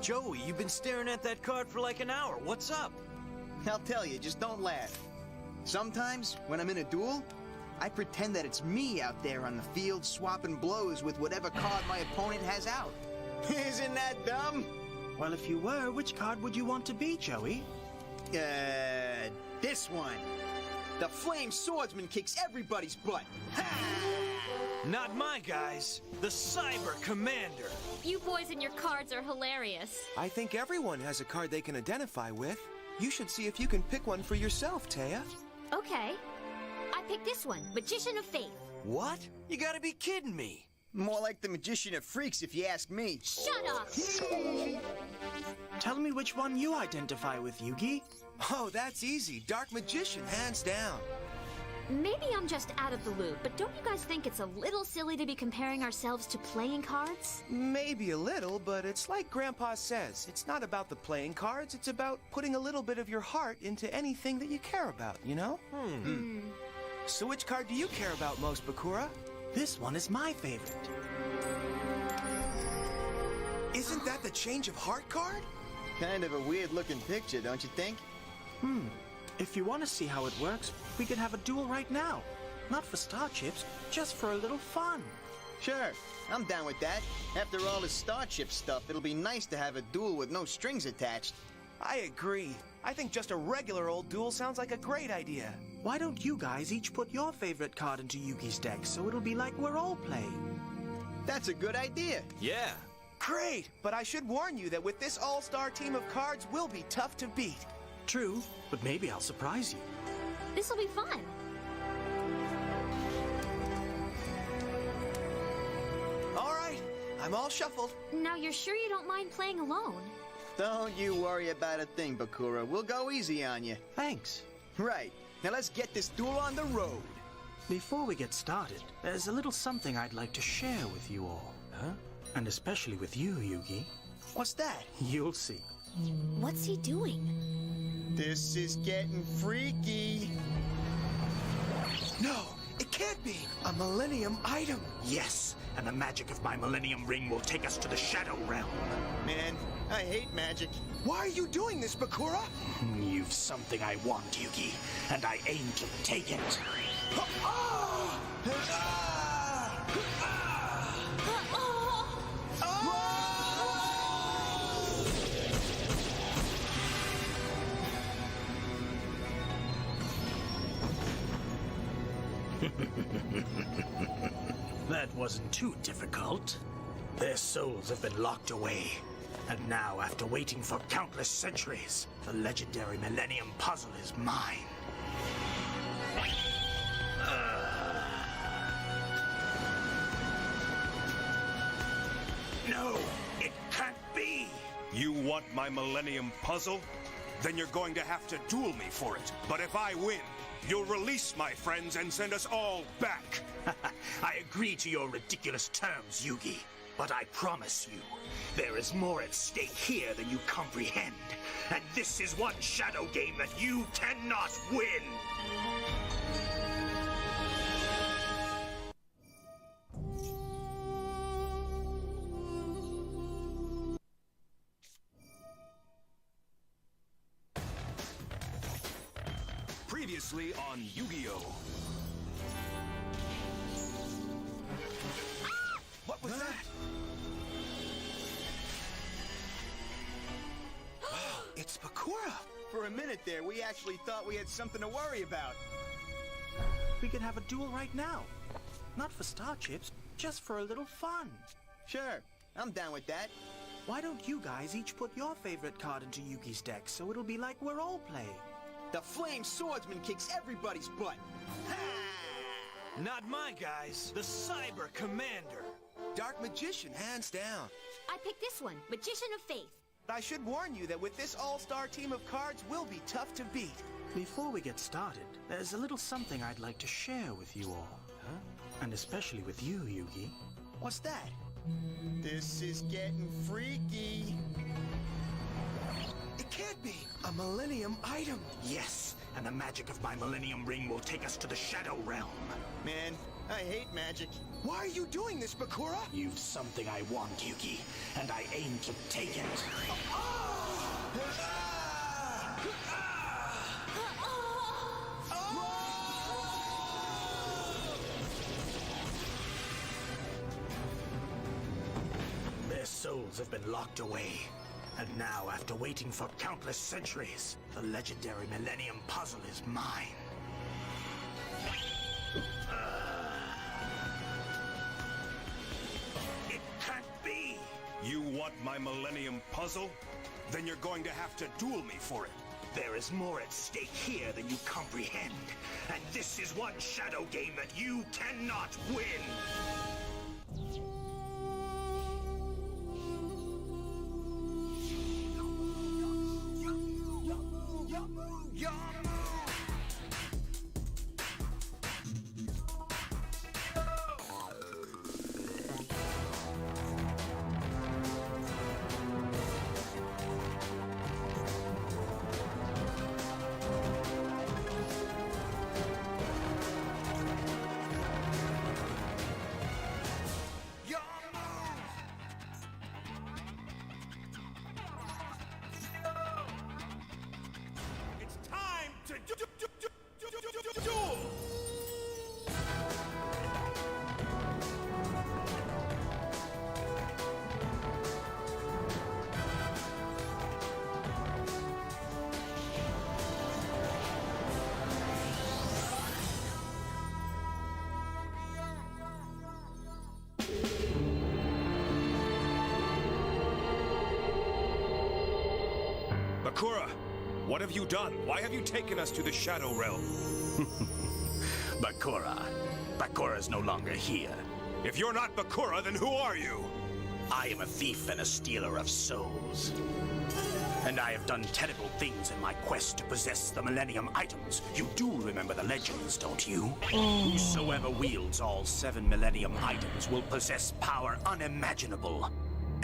Joey, you've been staring at that card for like an hour. What's up? I'll tell you, just don't laugh. Sometimes, when I'm in a duel, I pretend that it's me out there on the field swapping blows with whatever card my opponent has out. Isn't that dumb? Well, if you were, which card would you want to be, Joey? This one. The Flame Swordsman kicks everybody's butt. Not my guys. The Cyber Commander. You boys and your cards are hilarious. I think everyone has a card they can identify with. You should see if you can pick one for yourself, Taya. Okay. I picked this one, Magician of Faith. What? You gotta be kidding me. More like the Magician of Freaks, if you ask me. Shut up! Tell me which one you identify with, Yugi. Oh, that's easy. Dark Magician, hands down. Maybe I'm just out of the loop, but don't you guys think it's a little silly to be comparing ourselves to playing cards? Maybe a little, but it's like Grandpa says. It's not about the playing cards, it's about putting a little bit of your heart into anything that you care about, you know? So which card do you care about most, Bakura? This one is my favorite. Isn't that the Change of Heart card? Kind of a weird-looking picture, don't you think? If you want to see how it works, we could have a duel right now. Not for star chips, just for a little fun. Sure, I'm down with that. After all this Star Chip stuff, it'll be nice to have a duel with no strings attached. I agree. I think just a regular old duel sounds like a great idea. Why don't you guys each put your favorite card into Yugi's deck so it'll be like we're all playing? That's a good idea. Yeah. Great, but I should warn you that with this all-star team of cards, we'll be tough to beat. True, but maybe I'll surprise you. This'll be fun. All right, I'm all shuffled. Now you're sure you don't mind playing alone? Don't you worry about a thing, Bakura. We'll go easy on you. Thanks. Right. Now let's get this duel on the road. Before we get started, there's a little something I'd like to share with you all. Huh? And especially with you, Yugi. What's that? You'll see. What's he doing? This is getting freaky. No, it can't be. A Millennium item. Yes, and the magic of my Millennium Ring will take us to the Shadow Realm. Man, I hate magic. Why are you doing this, Bakura? You've something I want, Yugi, and I aim to take it. That wasn't too difficult. Their souls have been locked away. And now, after waiting for countless centuries, the legendary Millennium Puzzle is mine. No, it can't be! You want my Millennium Puzzle? Then you're going to have to duel me for it. But if I win, you'll release my friends and send us all back. I agree to your ridiculous terms, Yugi. But I promise you, there is more at stake here than you comprehend. And this is one shadow game that you cannot win! Previously on Yu-Gi-Oh! What was that? It's Bakura! For a minute there, we actually thought we had something to worry about. We could have a duel right now. Not for star chips, just for a little fun. Sure, I'm down with that. Why don't you guys each put your favorite card into Yugi's deck so it'll be like we're all playing? The Flame Swordsman kicks everybody's butt. Not my guys. The Cyber Commander. Dark Magician, hands down. I picked this one, Magician of Faith. I should warn you that with this all-star team of cards, we'll be tough to beat. Before we get started, there's a little something I'd like to share with you all. Huh? And especially with you, Yugi. What's that? This is getting freaky. It can't be! A Millennium item! Yes, and the magic of my Millennium Ring will take us to the Shadow Realm. Man, I hate magic. Why are you doing this, Bakura? You've something I want, Yugi, and I aim to take it. Their souls have been locked away. And now, after waiting for countless centuries, the legendary Millennium Puzzle is mine. It can't be! You want my Millennium Puzzle? Then you're going to have to duel me for it. There is more at stake here than you comprehend. And this is one shadow game that you cannot win! It's time to duel! Bakura, what have you done? Why have you taken us to the Shadow Realm? Bakura's no longer here. If you're not Bakura, then who are you? I am a thief and a stealer of souls. And I have done terrible things in my quest to possess the Millennium items. You do remember the legends, don't you? Whosoever wields all 7 Millennium items will possess power unimaginable.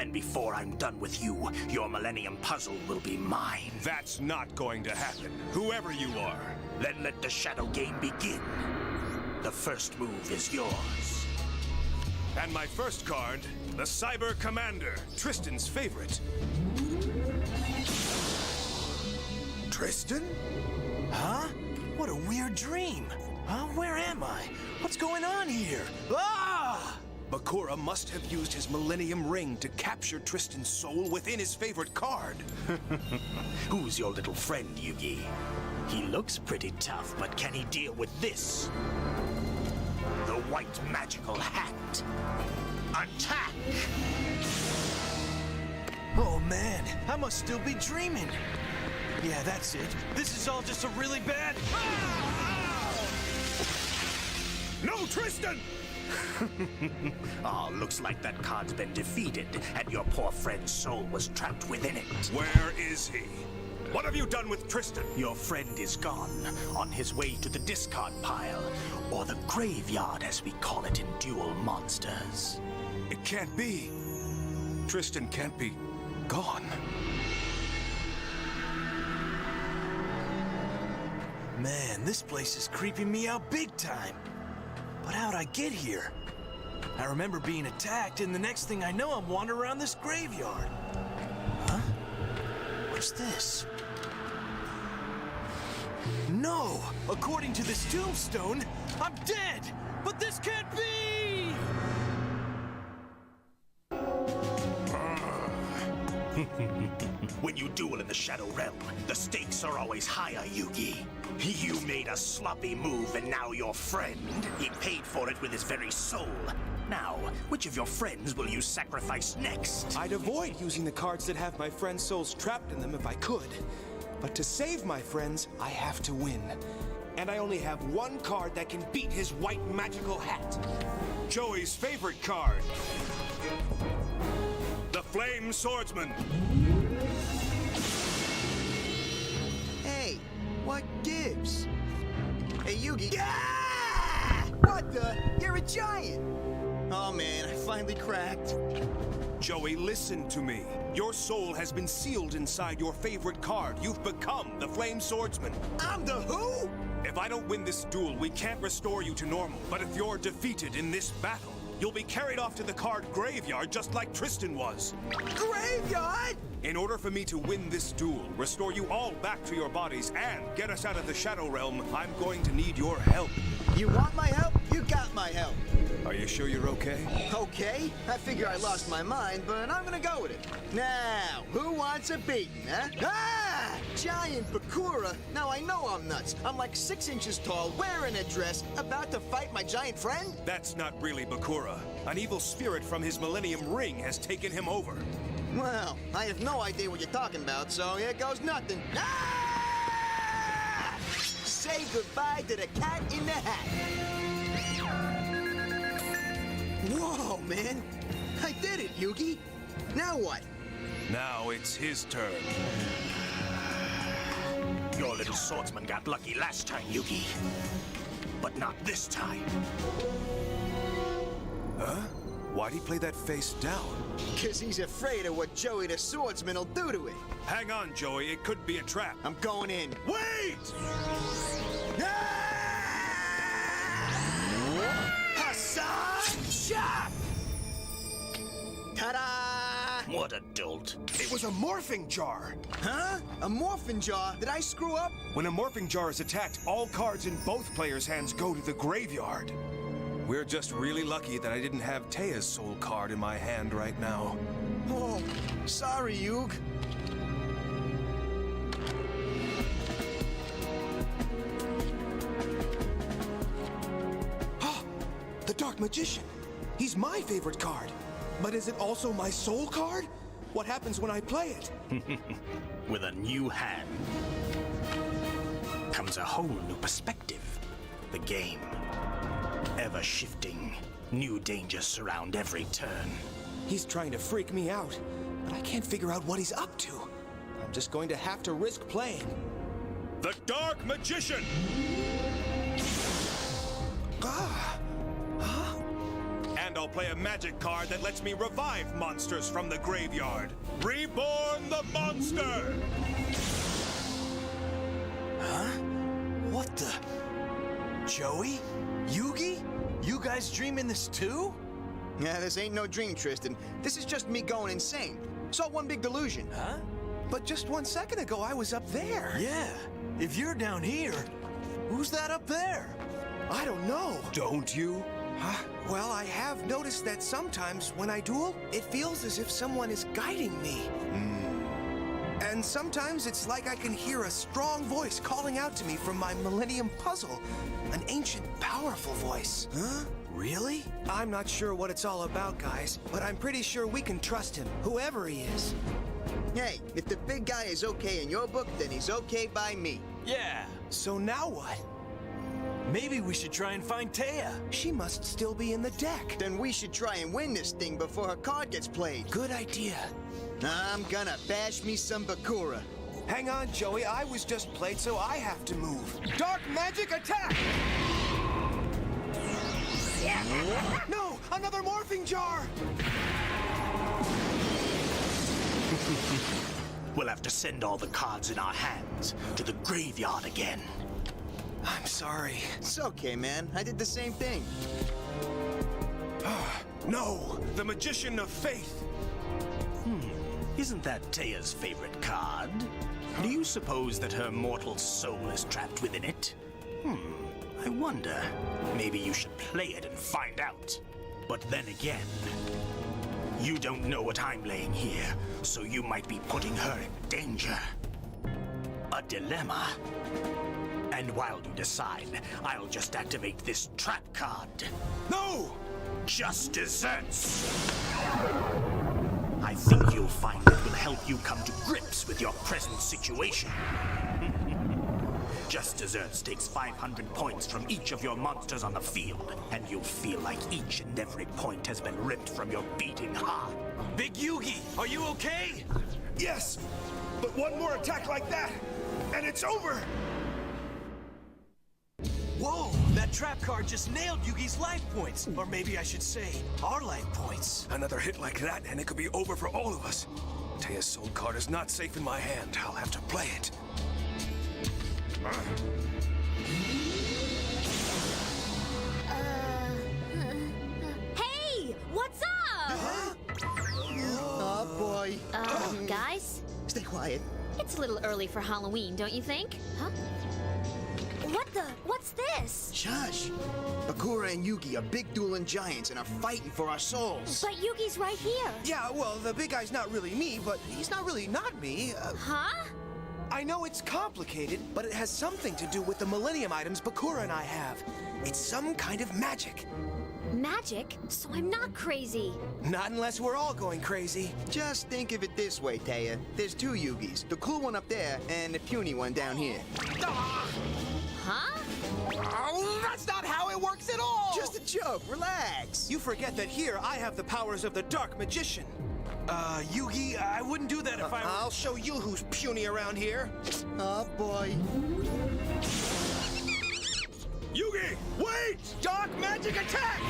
And before I'm done with you, your Millennium Puzzle will be mine. That's not going to happen, whoever you are. Then let the Shadow Game begin. The first move is yours. And my first card, the Cyber Commander, Tristan's favorite. Tristan? Huh? What a weird dream. Huh? Where am I? What's going on here? Ah! Bakura must have used his Millennium Ring to capture Tristan's soul within his favorite card. Who's your little friend, Yugi? He looks pretty tough, but can he deal with this? The white magical hat. Attack! Oh man, I must still be dreaming. Yeah, that's it. This is all just a really bad... No, Tristan! Oh, looks like that card's been defeated, and your poor friend's soul was trapped within it. Where is he? What have you done with Tristan? Your friend is gone, on his way to the discard pile, or the graveyard as we call it in Duel Monsters. It can't be. Tristan can't be gone. Man, this place is creeping me out big time. But how'd I get here? I remember being attacked, and the next thing I know, I'm wandering around this graveyard. Huh? What's this? No! According to this tombstone, I'm dead! But this can't be! When you duel in the Shadow Realm, the stakes are always higher, Yugi. You made a sloppy move, and now your friend, he paid for it with his very soul. Now, which of your friends will you sacrifice next? I'd avoid using the cards that have my friend's souls trapped in them if I could. But to save my friends, I have to win. And I only have one card that can beat his white magical hat. Joey's favorite card. The Flame Swordsman. Hey, what gives? Hey, Yugi. What the? You're a giant! Oh man, I finally cracked. Joey, listen to me. Your soul has been sealed inside your favorite card. You've become the Flame Swordsman. I'm the who? If I don't win this duel, we can't restore you to normal. But if you're defeated in this battle, you'll be carried off to the card graveyard just like Tristan was. Graveyard? In order for me to win this duel, restore you all back to your bodies, and get us out of the Shadow Realm, I'm going to need your help. You want my help? You got my help. Are you sure you're okay? Okay, I figure I lost my mind, but I'm gonna go with it. Now, who wants a beating, huh? Ah! Giant Bakura! Now I know I'm nuts. I'm like 6 inches tall, wearing a dress, about to fight my giant friend? That's not really Bakura. An evil spirit from his Millennium Ring has taken him over. Well, I have no idea what you're talking about, so here goes nothing. Ah! Say goodbye to the cat in the hat. Whoa, man! I did it, Yugi! Now what? Now it's his turn. Your little swordsman got lucky last time, Yugi. But not this time. Huh? Why'd he play that face down? 'Cause he's afraid of what Joey the swordsman will do to it. Hang on, Joey. It could be a trap. I'm going in. Wait! Hassan Shot! Ta-da! What a dolt. It was a morphing jar. Huh? A morphin jar? Did I screw up? When a morphing jar is attacked, all cards in both players' hands go to the graveyard. We're just really lucky that I didn't have Teya's soul card in my hand right now. Oh, sorry, Yug. The Dark Magician. He's my favorite card. But is it also my soul card? What happens when I play it? With a new hand comes a whole new perspective. The game. Ever shifting. New dangers surround every turn. He's trying to freak me out, but I can't figure out what he's up to. I'm just going to have to risk playing. The Dark Magician! And I'll play a magic card that lets me revive monsters from the graveyard. Reborn the Monster! Huh? What the? Joey? Yugi? You guys dreaming this too? Yeah, this ain't no dream, Tristan. This is just me going insane. It's all one big delusion. Huh? But just 1 second ago, I was up there. Yeah. If you're down here, who's that up there? I don't know. Don't you? Well, I have noticed that sometimes when I duel, it feels as if someone is guiding me. And sometimes it's like I can hear a strong voice calling out to me from my Millennium Puzzle. An ancient, powerful powerful voice. Huh? Really? I'm not sure what it's all about, guys, but I'm pretty sure we can trust him, whoever he is. Hey, if the big guy is okay in your book, then he's okay by me. Yeah. So now what? Maybe we should try and find Taya. She must still be in the deck. Then we should try and win this thing before her card gets played. Good idea. I'm gonna bash me some Bakura. Hang on, Joey. I was just played, so I have to move. Dark magic attack! No! Another morphing jar! We'll have to send all the cards in our hands to the graveyard again. I'm sorry. It's okay, man. I did the same thing. No! The Magician of Faith! Isn't that Taya's favorite card? Do you suppose that her mortal soul is trapped within it? I wonder. Maybe you should play it and find out. But then again, you don't know what I'm laying here, so you might be putting her in danger. A dilemma. And while you decide, I'll just activate this trap card. No! Just desserts. I think you'll find it will help you come to grips with your present situation. Just Desserts takes 500 points from each of your monsters on the field, and you'll feel like each and every point has been ripped from your beating heart. Big Yugi, are you okay? Yes! But one more attack like that, and it's over! Whoa! That trap card just nailed Yugi's life points. Or maybe I should say, our life points. Another hit like that, and it could be over for all of us. Taya's soul card is not safe in my hand. I'll have to play it. Hey! What's up? Oh, boy. Guys? Stay quiet. It's a little early for Halloween, don't you think? Huh? What's this? Shush! Bakura and Yugi are big dueling giants and are fighting for our souls. But Yugi's right here. Yeah, well, the big guy's not really me, but he's not really not me. Huh? I know it's complicated, but it has something to do with the Millennium items Bakura and I have. It's some kind of magic. Magic? So I'm not crazy. Not unless we're all going crazy. Just think of it this way, Taya. There's two Yugis. The cool one up there and the puny one down here. Huh? Oh, that's not how it works at all! Just a joke. Relax. You forget that here I have the powers of the Dark Magician. Yugi, I wouldn't do that if I were... I'll show you who's puny around here. Oh, boy. Yugi, wait! Dark magic attack!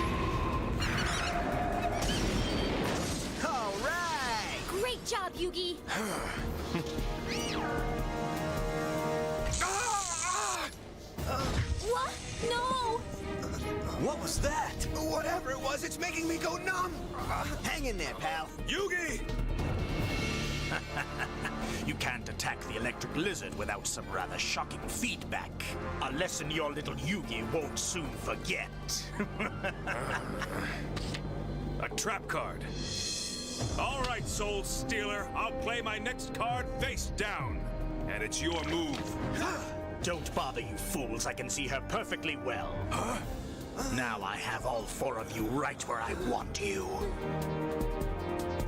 All right! Great job, Yugi! What? No! What was that? Whatever it was, it's making me go numb! Hang in there, pal. Yugi! You can't attack the electric lizard without some rather shocking feedback. A lesson your little Yugi won't soon forget. A trap card. All right, Soul Stealer. I'll play my next card face down. And it's your move. Don't bother, you fools. I can see her perfectly well. Now I have all four of you right where I want you.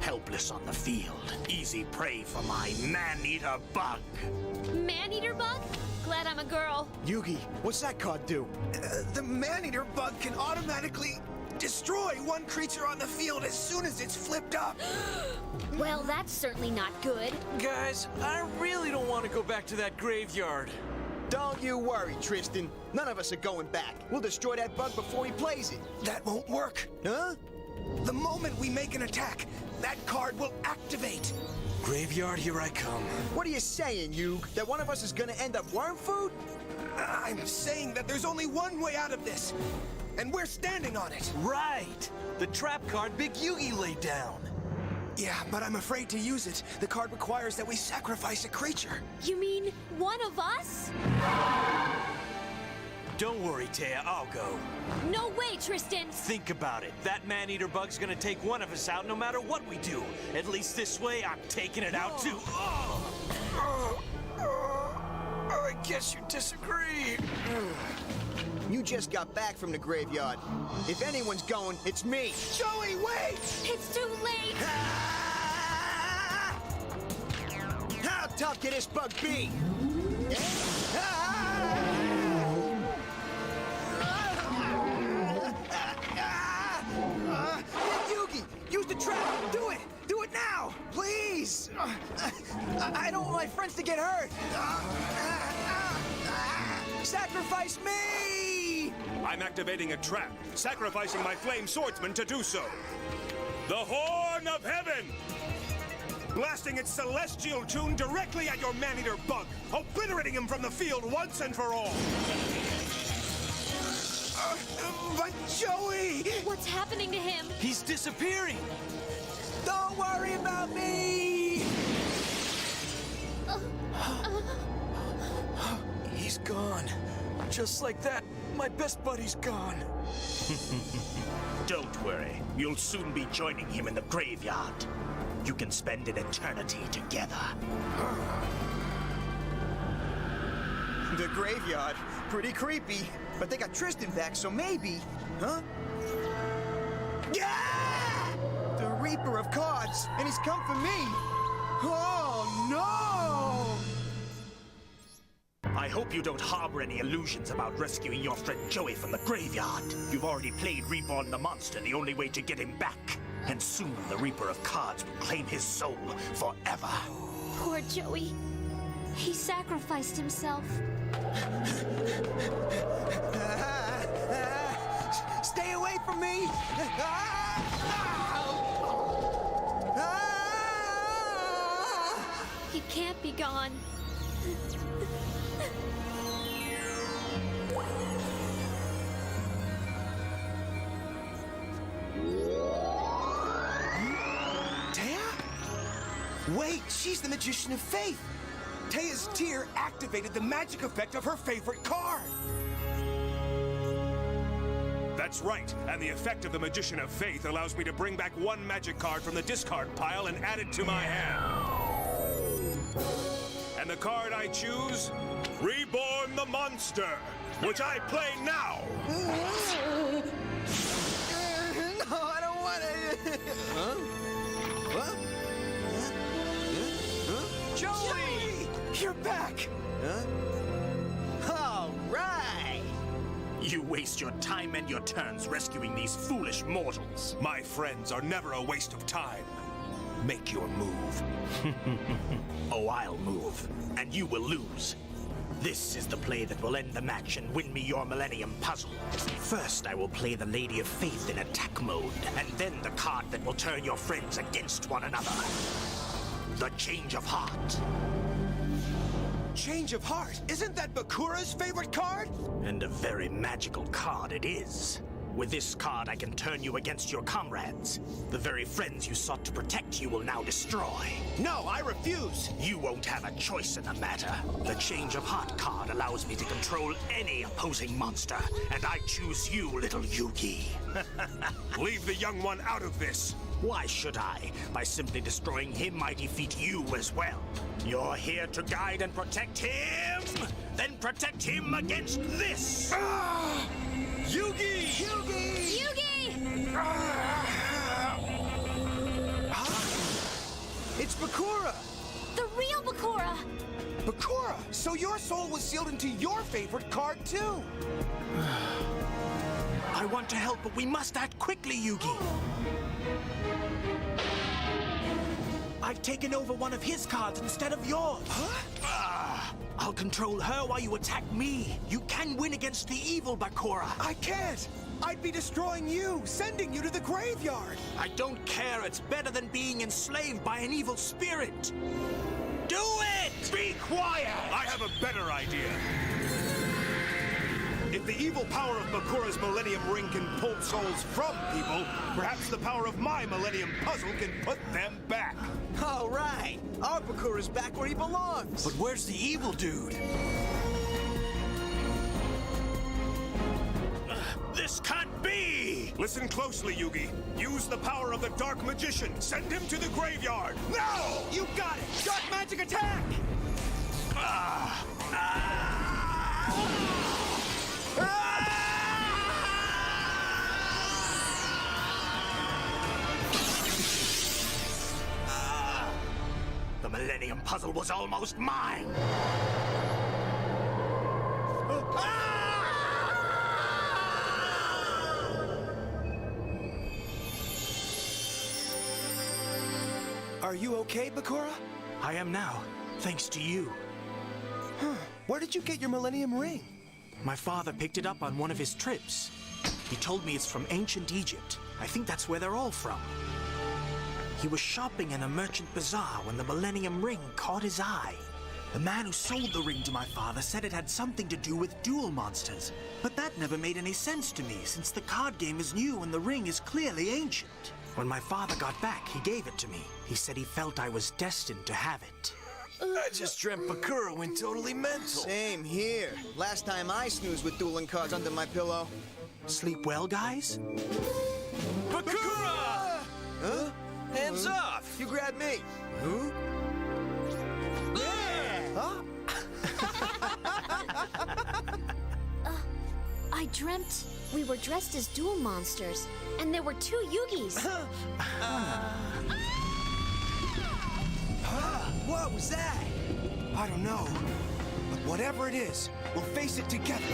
Helpless on the field. Easy prey for my man-eater bug. Man-eater bug? Glad I'm a girl. Yugi, what's that card do? The man-eater bug can automatically destroy one creature on the field as soon as it's flipped up. Well, that's certainly not good. Guys, I really don't want to go back to that graveyard. Don't you worry, Tristan. None of us are going back. We'll destroy that bug before he plays it. That won't work. Huh? The moment we make an attack, that card will activate. Graveyard, here I come. What are you saying, Yug? That one of us is gonna end up worm food? I'm saying that there's only one way out of this, and we're standing on it. Right! The trap card Big Yugi laid down. Yeah, but I'm afraid to use it. The card requires that we sacrifice a creature. You mean one of us? Don't worry, Taya, I'll go. No way, Tristan! Think about it. That man-eater bug's gonna take one of us out no matter what we do. At least this way, I'm taking it out too. I guess you disagree. You just got back from the graveyard. If anyone's going, it's me. Joey, wait! It's too late! How tough can this bug be? Yugi, use the trap! Do it! Do it now! Please! I don't want my friends to get hurt! Sacrifice me! I'm activating a trap, sacrificing my flame swordsman to do so. The Horn of Heaven! Blasting its celestial tune directly at your man-eater bug, obliterating him from the field once and for all. But Joey! What's happening to him? He's disappearing! Don't worry about me! He's gone. Just like that, my best buddy's gone. Don't worry. You'll soon be joining him in the graveyard. You can spend an eternity together. The graveyard? Pretty creepy. But they got Tristan back, so maybe... Huh? Yeah! The Reaper of Cards, and he's come for me! Oh, no! I hope you don't harbor any illusions about rescuing your friend Joey from the graveyard. You've already played Reborn the Monster the only way to get him back. And soon the Reaper of Cards will claim his soul forever. Poor Joey. He sacrificed himself. Stay away from me! He can't be gone. Wait, she's the Magician of Faith! Tea's tear activated the magic effect of her favorite card! That's right, and the effect of the Magician of Faith allows me to bring back one magic card from the discard pile and add it to my hand. And the card I choose? Reborn the Monster, which I play now! No, I don't want it! Huh? What? Joey! You're back! Huh? All right! You waste your time and your turns rescuing these foolish mortals. My friends are never a waste of time. Make your move. Oh, I'll move, and you will lose. This is the play that will end the match and win me your Millennium Puzzle. First, I will play the Lady of Faith in attack mode, and then the card that will turn your friends against one another. The Change of Heart. Change of Heart? Isn't that Bakura's favorite card? And a very magical card it is. With this card, I can turn you against your comrades. The very friends you sought to protect, you will now destroy. No, I refuse! You won't have a choice in the matter. The Change of Heart card allows me to control any opposing monster, and I choose you, little Yugi. Leave the young one out of this. Why should I? By simply destroying him, I defeat you as well. You're here to guide and protect him? Then protect him against this! Yugi! Yugi! Yugi! It's Bakura! The real Bakura! Bakura! So your soul was sealed into your favorite card, too! I want to help, but we must act quickly, Yugi. I've taken over one of his cards instead of yours. Huh? I'll control her while you attack me. You can win against the evil Bakura. I can't! I'd be destroying you, sending you to the graveyard! I don't care. It's better than being enslaved by an evil spirit. Do it! Be quiet! I have a better idea. If the evil power of Bakura's Millennium Ring can pull souls from people, perhaps the power of my Millennium Puzzle can put them back. All right! Our Bakura's back where he belongs! But where's the evil dude? This can't be! Listen closely, Yugi. Use the power of the Dark Magician. Send him to the graveyard. Now! You got it! Dark magic attack! Ah! Ah! Ah! quantum puzzle was almost mine! Are you okay, Bakura? I am now, thanks to you. Where did you get your Millennium Ring? My father picked it up on one of his trips. He told me it's from ancient Egypt. I think that's where they're all from. He was shopping in a merchant bazaar when the Millennium Ring caught his eye. The man who sold the ring to my father said it had something to do with duel monsters. But that never made any sense to me, since the card game is new and the ring is clearly ancient. When my father got back, he gave it to me. He said he felt I was destined to have it. I just dreamt Bakura went totally mental. Same here. Last time I snoozed with dueling cards under my pillow. Sleep well, guys? Bakura! Huh? Hands off! You grabbed me. Huh? Huh? I dreamt we were dressed as duel monsters, and there were 2 Yugis. What was that? I don't know. But whatever it is, we'll face it together.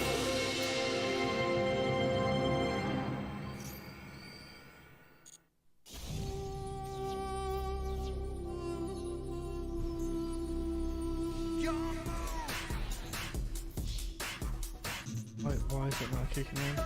Wait, why is it not kicking in?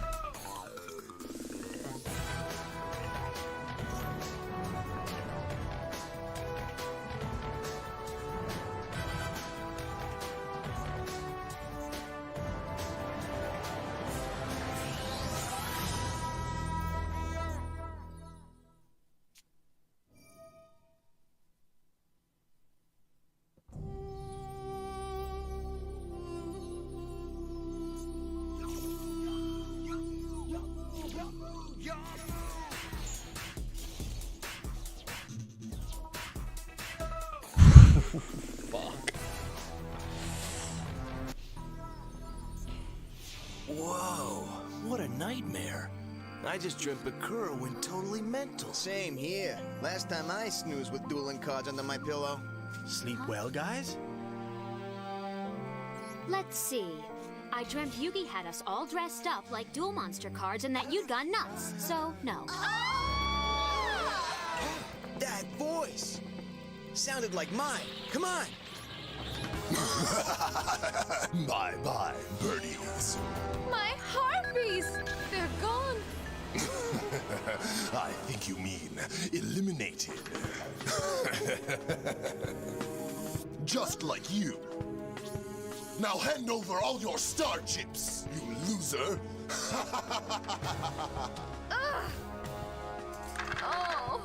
Fuck. Whoa, what a nightmare. I just dreamt Bakura went totally mental. Same here. Last time I snoozed with dueling cards under my pillow. Sleep well, guys? Let's see. I dreamt Yugi had us all dressed up like duel monster cards and that you'd gone nuts. So, no. That voice! Sounded like mine. Come on! Bye-bye, birdies. My Harpies! They're gone. I think you mean eliminated. Just like you. Now hand over all your star chips, you loser. Oh.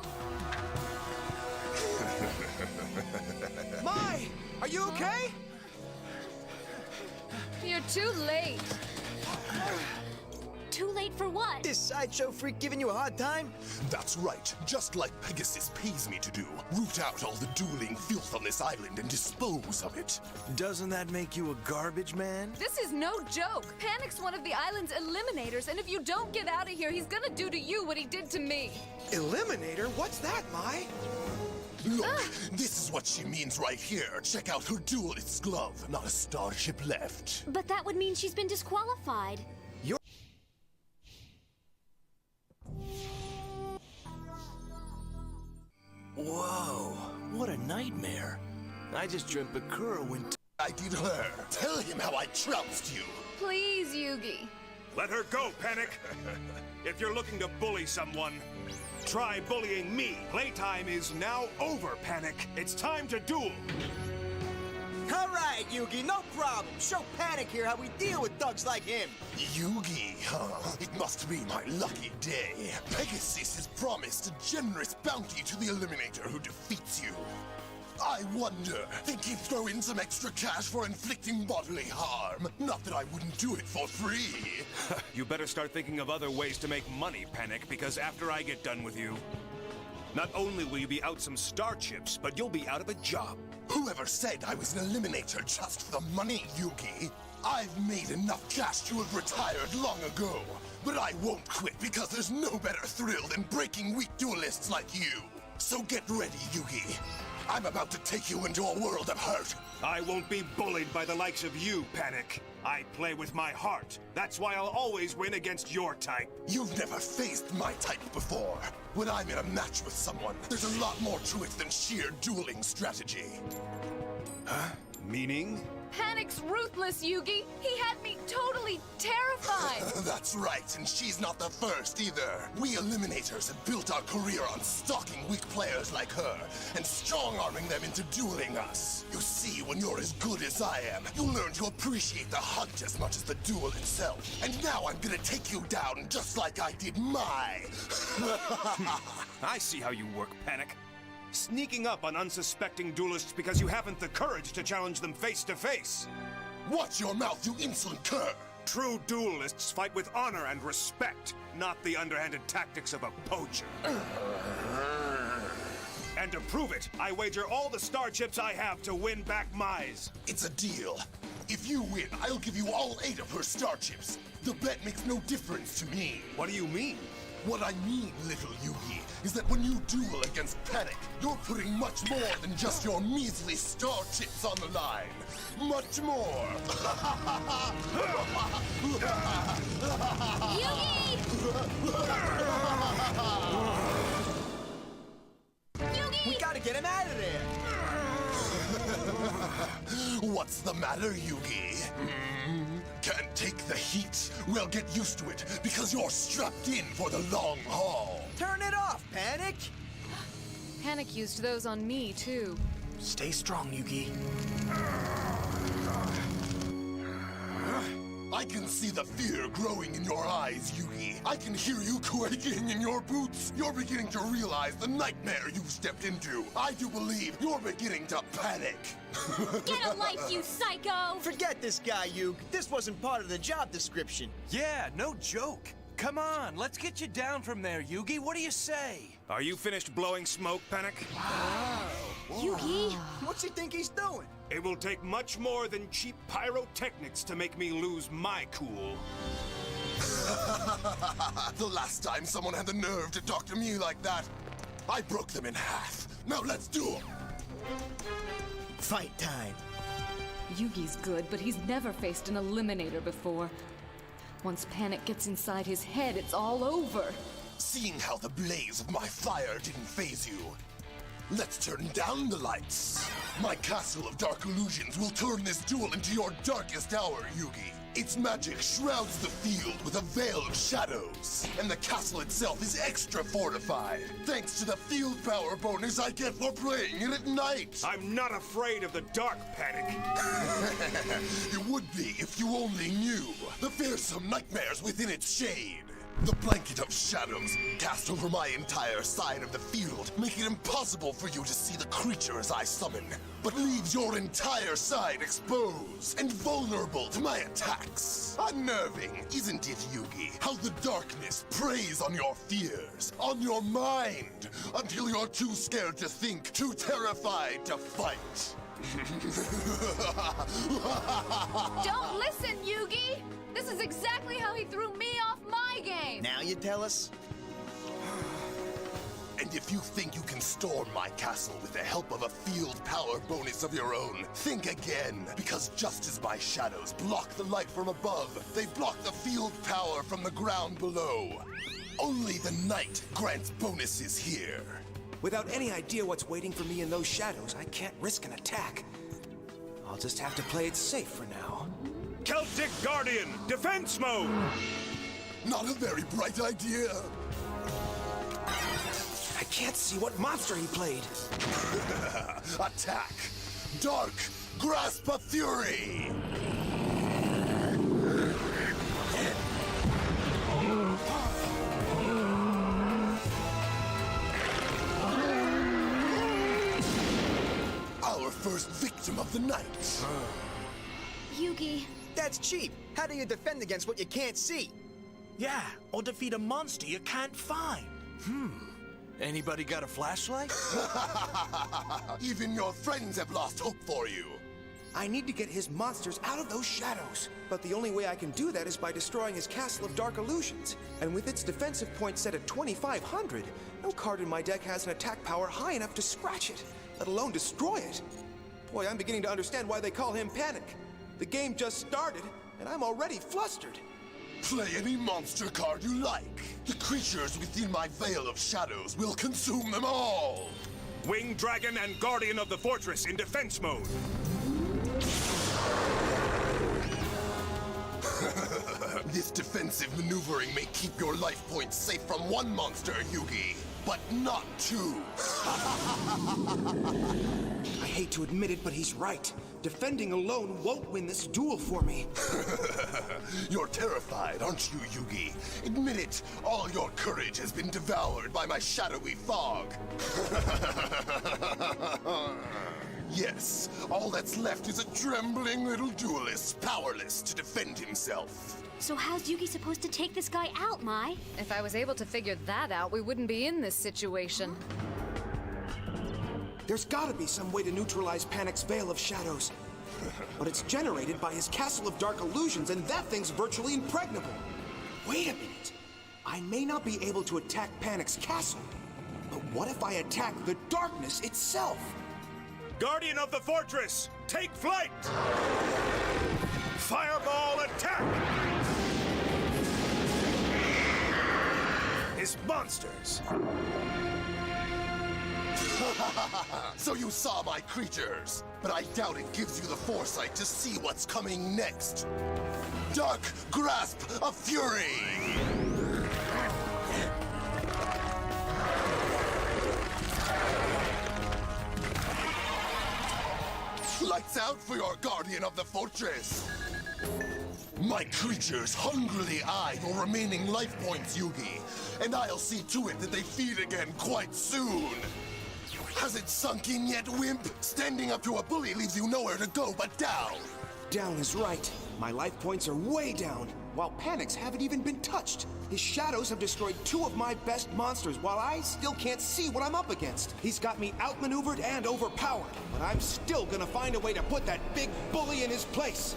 Mai! Are you okay? You're too late. Too late for what? This sideshow freak giving you a hard time? That's right, just like Pegasus pays me to do. Root out all the dueling filth on this island and dispose of it. Doesn't that make you a garbage man? This is no joke. Panic's one of the island's eliminators, and if you don't get out of here, he's gonna do to you what he did to me. Eliminator? What's that, Mai? Look, this is what she means right here. Check out her duelist's glove. Not a starship left. But that would mean she's been disqualified. Whoa, what a nightmare. I just dreamt Bakura went I did her. Tell him how I trounced you. Please, Yugi. Let her go, Panic! If you're looking to bully someone, try bullying me. Playtime is now over, Panic. It's time to duel. All right, Yugi, no problem. Show Panic here how we deal with thugs like him. Yugi, huh? It must be my lucky day. Pegasus has promised a generous bounty to the Eliminator who defeats you. I wonder, think he'd throw in some extra cash for inflicting bodily harm? Not that I wouldn't do it for free. You better start thinking of other ways to make money, Panic, because after I get done with you, not only will you be out some star chips, but you'll be out of a job. Whoever said I was an eliminator just for the money, Yugi? I've made enough cash to have retired long ago. But I won't quit because there's no better thrill than breaking weak duelists like you. So get ready, Yugi. I'm about to take you into a world of hurt. I won't be bullied by the likes of you, Panic. I play with my heart. That's why I'll always win against your type. You've never faced my type before. When I'm in a match with someone, there's a lot more to it than sheer dueling strategy. Huh? Meaning? Panic's ruthless, Yugi. He had me totally terrified. That's right, and she's not the first either. We Eliminators have built our career on stalking weak players like her and strong-arming them into dueling us. You see, when you're as good as I am, you learn to appreciate the hunt as much as the duel itself. And now I'm gonna take you down just like I did my... I see how you work, Panic. Sneaking up on unsuspecting duelists because you haven't the courage to challenge them face to face. Watch your mouth, you insolent cur! True duelists fight with honor and respect, not the underhanded tactics of a poacher. And to prove it, I wager all the star chips I have to win back Mize. It's a deal. If you win, I'll give you all 8 of her star chips. The bet makes no difference to me. What do you mean? What I mean, little Yugi, is that when you duel against Panic, you're putting much more than just your measly star chips on the line. Much more. Yugi! Yugi! We gotta get him out of there! What's the matter, Yugi? Can't take the heat? Well, get used to it, because you're strapped in for the long haul. Turn it off, Panic! Panic used those on me, too. Stay strong, Yugi. I can see the fear growing in your eyes, Yugi. I can hear you quaking in your boots. You're beginning to realize the nightmare you've stepped into. I do believe you're beginning to panic. Get a life, you psycho! Forget this guy, Yug. This wasn't part of the job description. Yeah, no joke. Come on, let's get you down from there, Yugi. What do you say? Are you finished blowing smoke, Panic? Yugi! What's he think he's doing? It will take much more than cheap pyrotechnics to make me lose my cool. The last time someone had the nerve to talk to me like that, I broke them in half. Now let's do it. Fight time. Yugi's good, but he's never faced an Eliminator before. Once Panic gets inside his head, it's all over. Seeing how the blaze of my fire didn't faze you, let's turn down the lights. My castle of dark illusions will turn this duel into your darkest hour, Yugi. Its magic shrouds the field with a veil of shadows, and the castle itself is extra fortified, thanks to the field power bonus I get for playing it at night. I'm not afraid of the dark, Panic. You would be if you only knew the fearsome nightmares within its shade. The blanket of shadows cast over my entire side of the field make it impossible for you to see the creatures I summon, but leaves your entire side exposed and vulnerable to my attacks. Unnerving, isn't it, Yugi? How the darkness preys on your fears, on your mind, until you're too scared to think, too terrified to fight. Don't listen, Yugi! This is exactly how he threw me off my game! Now you tell us? And if you think you can storm my castle with the help of a field power bonus of your own, think again, because just as my shadows block the light from above, they block the field power from the ground below. Only the night grants bonuses here. Without any idea what's waiting for me in those shadows, I can't risk an attack. I'll just have to play it safe for now. Celtic Guardian, defense mode! Not a very bright idea. I can't see what monster he played. Attack! Dark Grasp of Fury! Our first victim of the night. Yugi. That's cheap. How do you defend against what you can't see? Yeah, or defeat a monster you can't find. Anybody got a flashlight? Even your friends have lost hope for you. I need to get his monsters out of those shadows. But the only way I can do that is by destroying his Castle of Dark Illusions. And with its defensive point set at 2,500, no card in my deck has an attack power high enough to scratch it. let alone destroy it. Boy, I'm beginning to understand why they call him Panic. The game just started, and I'm already flustered. Play any monster card you like. The creatures within my Veil of Shadows will consume them all. Winged Dragon and Guardian of the Fortress in defense mode. This defensive maneuvering may keep your life points safe from one monster, Yugi, but not two. I hate to admit it, but he's right. Defending alone won't win this duel for me. You're terrified, aren't you, Yugi? Admit it, all your courage has been devoured by my shadowy fog. Yes, all that's left is a trembling little duelist, powerless to defend himself. So how's Yugi supposed to take this guy out, Mai? If I was able to figure that out, we wouldn't be in this situation. There's gotta be some way to neutralize Panic's Veil of Shadows. But it's generated by his Castle of Dark Illusions, and that thing's virtually impregnable. Wait a minute. I may not be able to attack Panic's castle, but what if I attack the darkness itself? Guardian of the Fortress, take flight! Fireball attack! His monsters! So you saw my creatures, but I doubt it gives you the foresight to see what's coming next. Dark Grasp of Fury! Lights out for your Guardian of the Fortress! My creatures hungrily eye your remaining life points, Yugi, and I'll see to it that they feed again quite soon. Has it sunk in yet, wimp? Standing up to a bully leaves you nowhere to go but down. Down is right. My life points are way down, while Panic's haven't even been touched. His shadows have destroyed 2 of my best monsters, while I still can't see what I'm up against. He's got me outmaneuvered and overpowered, but I'm still gonna find a way to put that big bully in his place.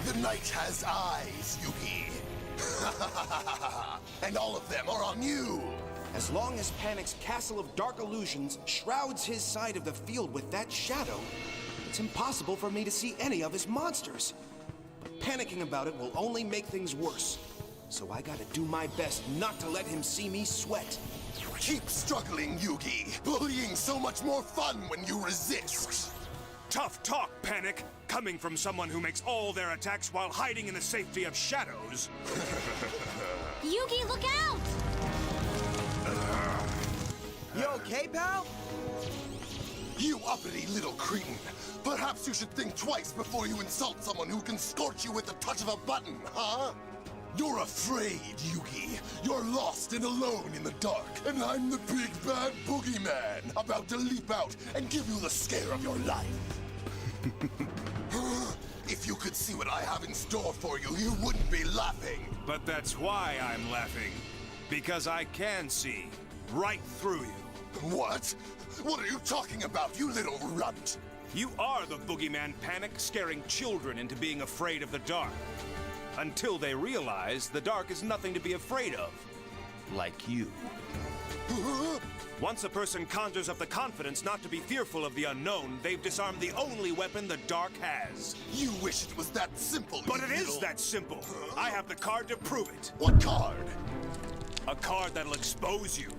The night has eyes, Yugi. And all of them are on you. As long as Panic's Castle of Dark Illusions shrouds his side of the field with that shadow, it's impossible for me to see any of his monsters. But panicking about it will only make things worse. So I gotta do my best not to let him see me sweat. Keep struggling, Yugi. Bullying's so much more fun when you resist. Tough talk, Panic, coming from someone who makes all their attacks while hiding in the safety of shadows. Yugi, look out! You okay, pal? You uppity little cretin. Perhaps you should think twice before you insult someone who can scorch you with the touch of a button, huh? You're afraid, Yugi. You're lost and alone in the dark, and I'm the big bad boogeyman, about to leap out and give you the scare of your life. If you could see what I have in store for you, you wouldn't be laughing. But that's why I'm laughing. Because I can see right through you. What? What are you talking about, you little runt? You are the boogeyman, Panic, scaring children into being afraid of the dark. Until they realize the dark is nothing to be afraid of. Like you. Once a person conjures up the confidence not to be fearful of the unknown, they've disarmed the only weapon the dark has. You wish it was that simple, But it is that simple. I have the card to prove it. What card? A card that'll expose you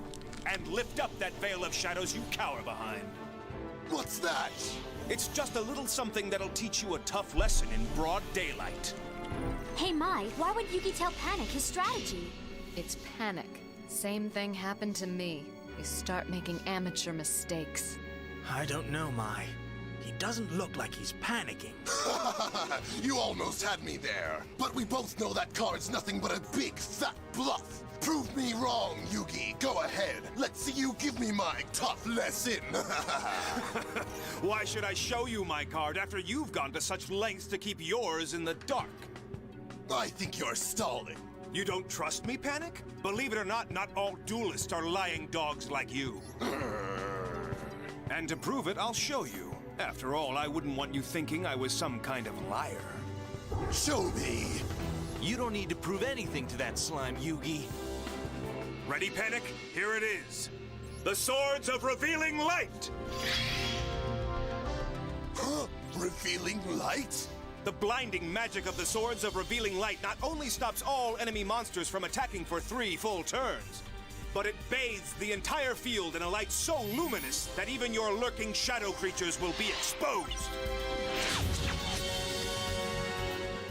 and lift up that veil of shadows you cower behind. What's that? It's just a little something that'll teach you a tough lesson in broad daylight. Hey, Mai, why would Yugi tell Panic his strategy? It's Panic. Same thing happened to me. You start making amateur mistakes. I don't know, Mai. He doesn't look like he's panicking. You almost had me there. But we both know that card's nothing but a big, fat bluff. Prove me wrong, Yugi. Go ahead. Let's see you give me my tough lesson. Why should I show you my card after you've gone to such lengths to keep yours in the dark? I think you're stalling. You don't trust me, Panic? Believe it or not all duelists are lying dogs like you. And to prove it, I'll show you. After all, I wouldn't want you thinking I was some kind of liar. Show me. You don't need to prove anything to that slime, Yugi. Ready, Panic? Here it is. The Swords of Revealing Light! Huh? Revealing light? The blinding magic of the Swords of Revealing Light not only stops all enemy monsters from attacking for 3 full turns, but it bathes the entire field in a light so luminous that even your lurking shadow creatures will be exposed.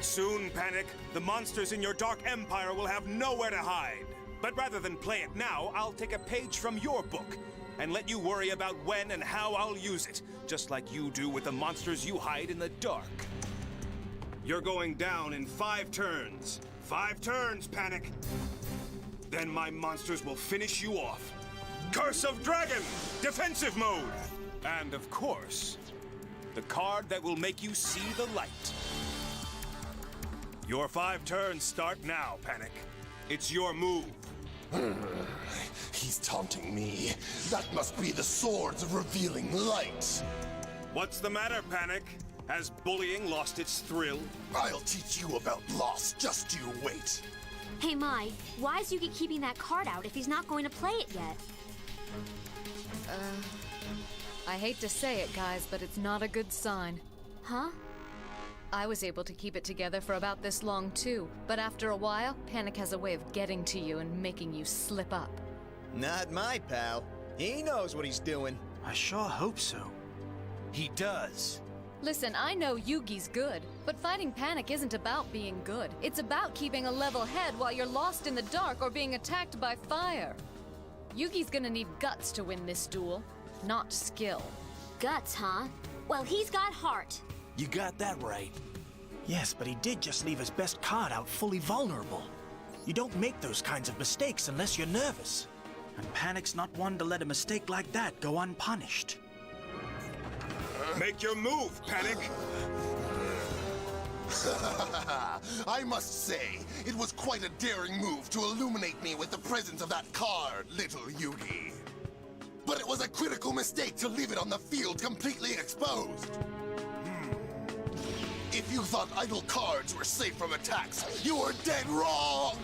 Soon, Panic, the monsters in your Dark Empire will have nowhere to hide. But rather than play it now, I'll take a page from your book and let you worry about when and how I'll use it, just like you do with the monsters you hide in the dark. You're going down in 5 turns. 5 turns, Panic. Then my monsters will finish you off. Curse of Dragon! Defensive mode! And of course, the card that will make you see the light. Your 5 turns start now, Panic. It's your move. He's taunting me. That must be the Swords of Revealing Light. What's the matter, Panic? Has bullying lost its thrill? I'll teach you about loss. Just you wait. Hey, Mai, why is Yugi keeping that card out if he's not going to play it yet? I hate to say it, guys, but it's not a good sign. Huh? I was able to keep it together for about this long, too. But after a while, Panic has a way of getting to you and making you slip up. Not my pal. He knows what he's doing. I sure hope so. He does. Listen, I know Yugi's good, but fighting Panic isn't about being good. It's about keeping a level head while you're lost in the dark or being attacked by fire. Yugi's gonna need guts to win this duel, not skill. Guts, huh? Well, he's got heart. You got that right. Yes, but he did just leave his best card out fully vulnerable. You don't make those kinds of mistakes unless you're nervous. And Panic's not one to let a mistake like that go unpunished. Make your move, Panic! I must say, it was quite a daring move to illuminate me with the presence of that card, little Yugi. But it was a critical mistake to leave it on the field completely exposed. If you thought idle cards were safe from attacks, you were dead wrong!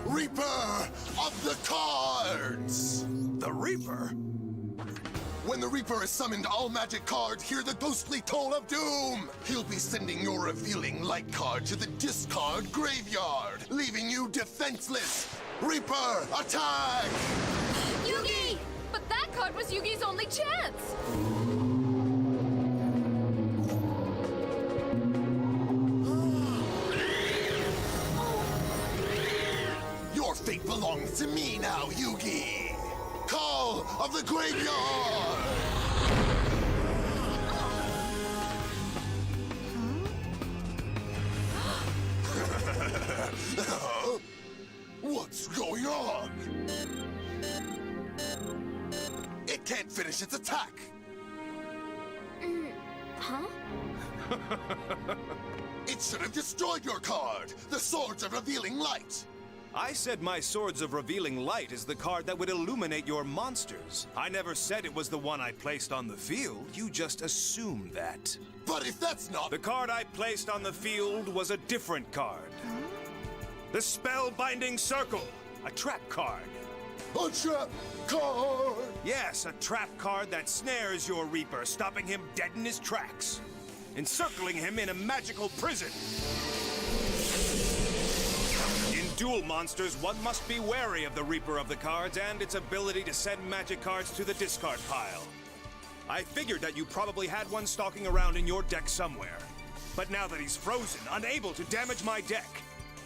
Reaper of the Cards! The Reaper? When the Reaper is summoned, all magic cards hear the ghostly tone of doom! He'll be sending your Revealing Light card to the discard graveyard, leaving you defenseless! Reaper, attack! Yugi! But that card was Yugi's only chance! Your fate belongs to me now, Yugi! Call of the Graveyard! What's going on? It can't finish its attack! Huh? It should have destroyed your card! The Swords of Revealing Light! I said my Swords of Revealing Light is the card that would illuminate your monsters. I never said it was the one I placed on the field. You just assumed that. But if that's not... The card I placed on the field was a different card. The Spellbinding Circle. A trap card. A trap card! Yes, a trap card that snares your Reaper, stopping him dead in his tracks. Encircling him in a magical prison. In duel monsters, one must be wary of the Reaper of the Cards and its ability to send magic cards to the discard pile. I figured that you probably had one stalking around in your deck somewhere. But now that he's frozen, unable to damage my deck,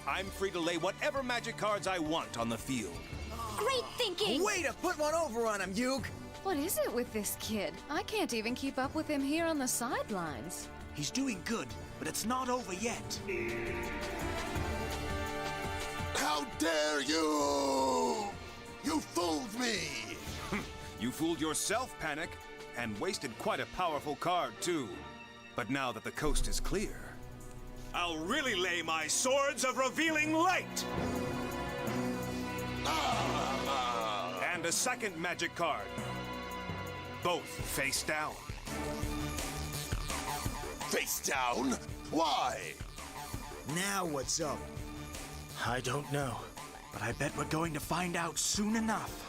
I'm free to lay whatever magic cards I want on the field. Great thinking! Way to put one over on him, Yug! What is it with this kid? I can't even keep up with him here on the sidelines. He's doing good, but it's not over yet. How dare you! You fooled me! You fooled yourself, Panic, and wasted quite a powerful card, too. But now that the coast is clear, I'll really lay my Swords of Revealing Light! And a second magic card. Both face down. Face down? Why? Now what's up? I don't know, but I bet we're going to find out soon enough.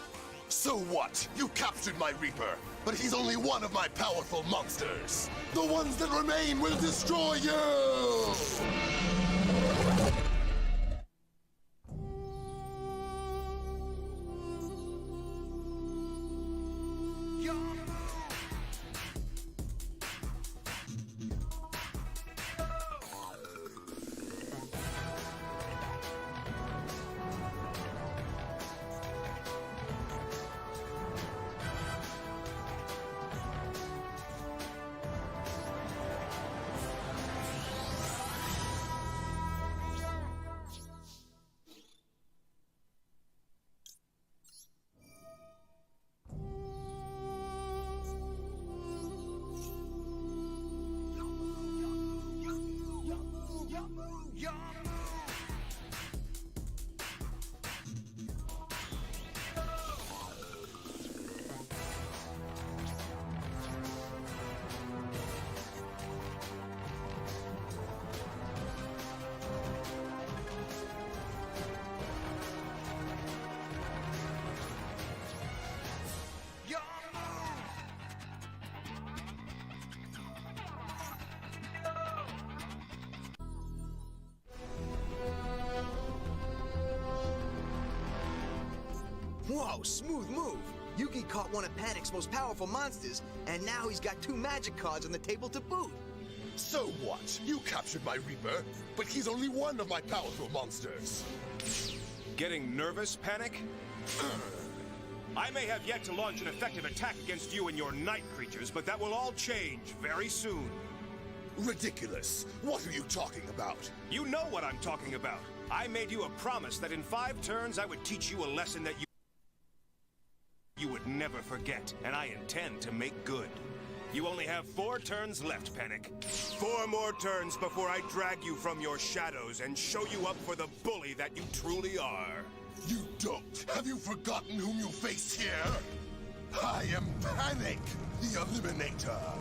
So what? You captured my Reaper, but he's only one of my powerful monsters. The ones that remain will destroy you! Whoa, smooth move! Yugi caught one of Panic's most powerful monsters, and now he's got 2 magic cards on the table to boot. So what? You captured my Reaper, but he's only one of my powerful monsters. Getting nervous, Panic? I may have yet to launch an effective attack against you and your night creatures, but that will all change very soon. Ridiculous. What are you talking about? You know what I'm talking about. I made you a promise that in 5 turns I would teach you a lesson that you would never forget, and I intend to make good. You only have 4 turns left, Panic. 4 more turns before I drag you from your shadows and show you up for the bully that you truly are. You don't. Have you forgotten whom you face here? I am Panic, the Eliminator.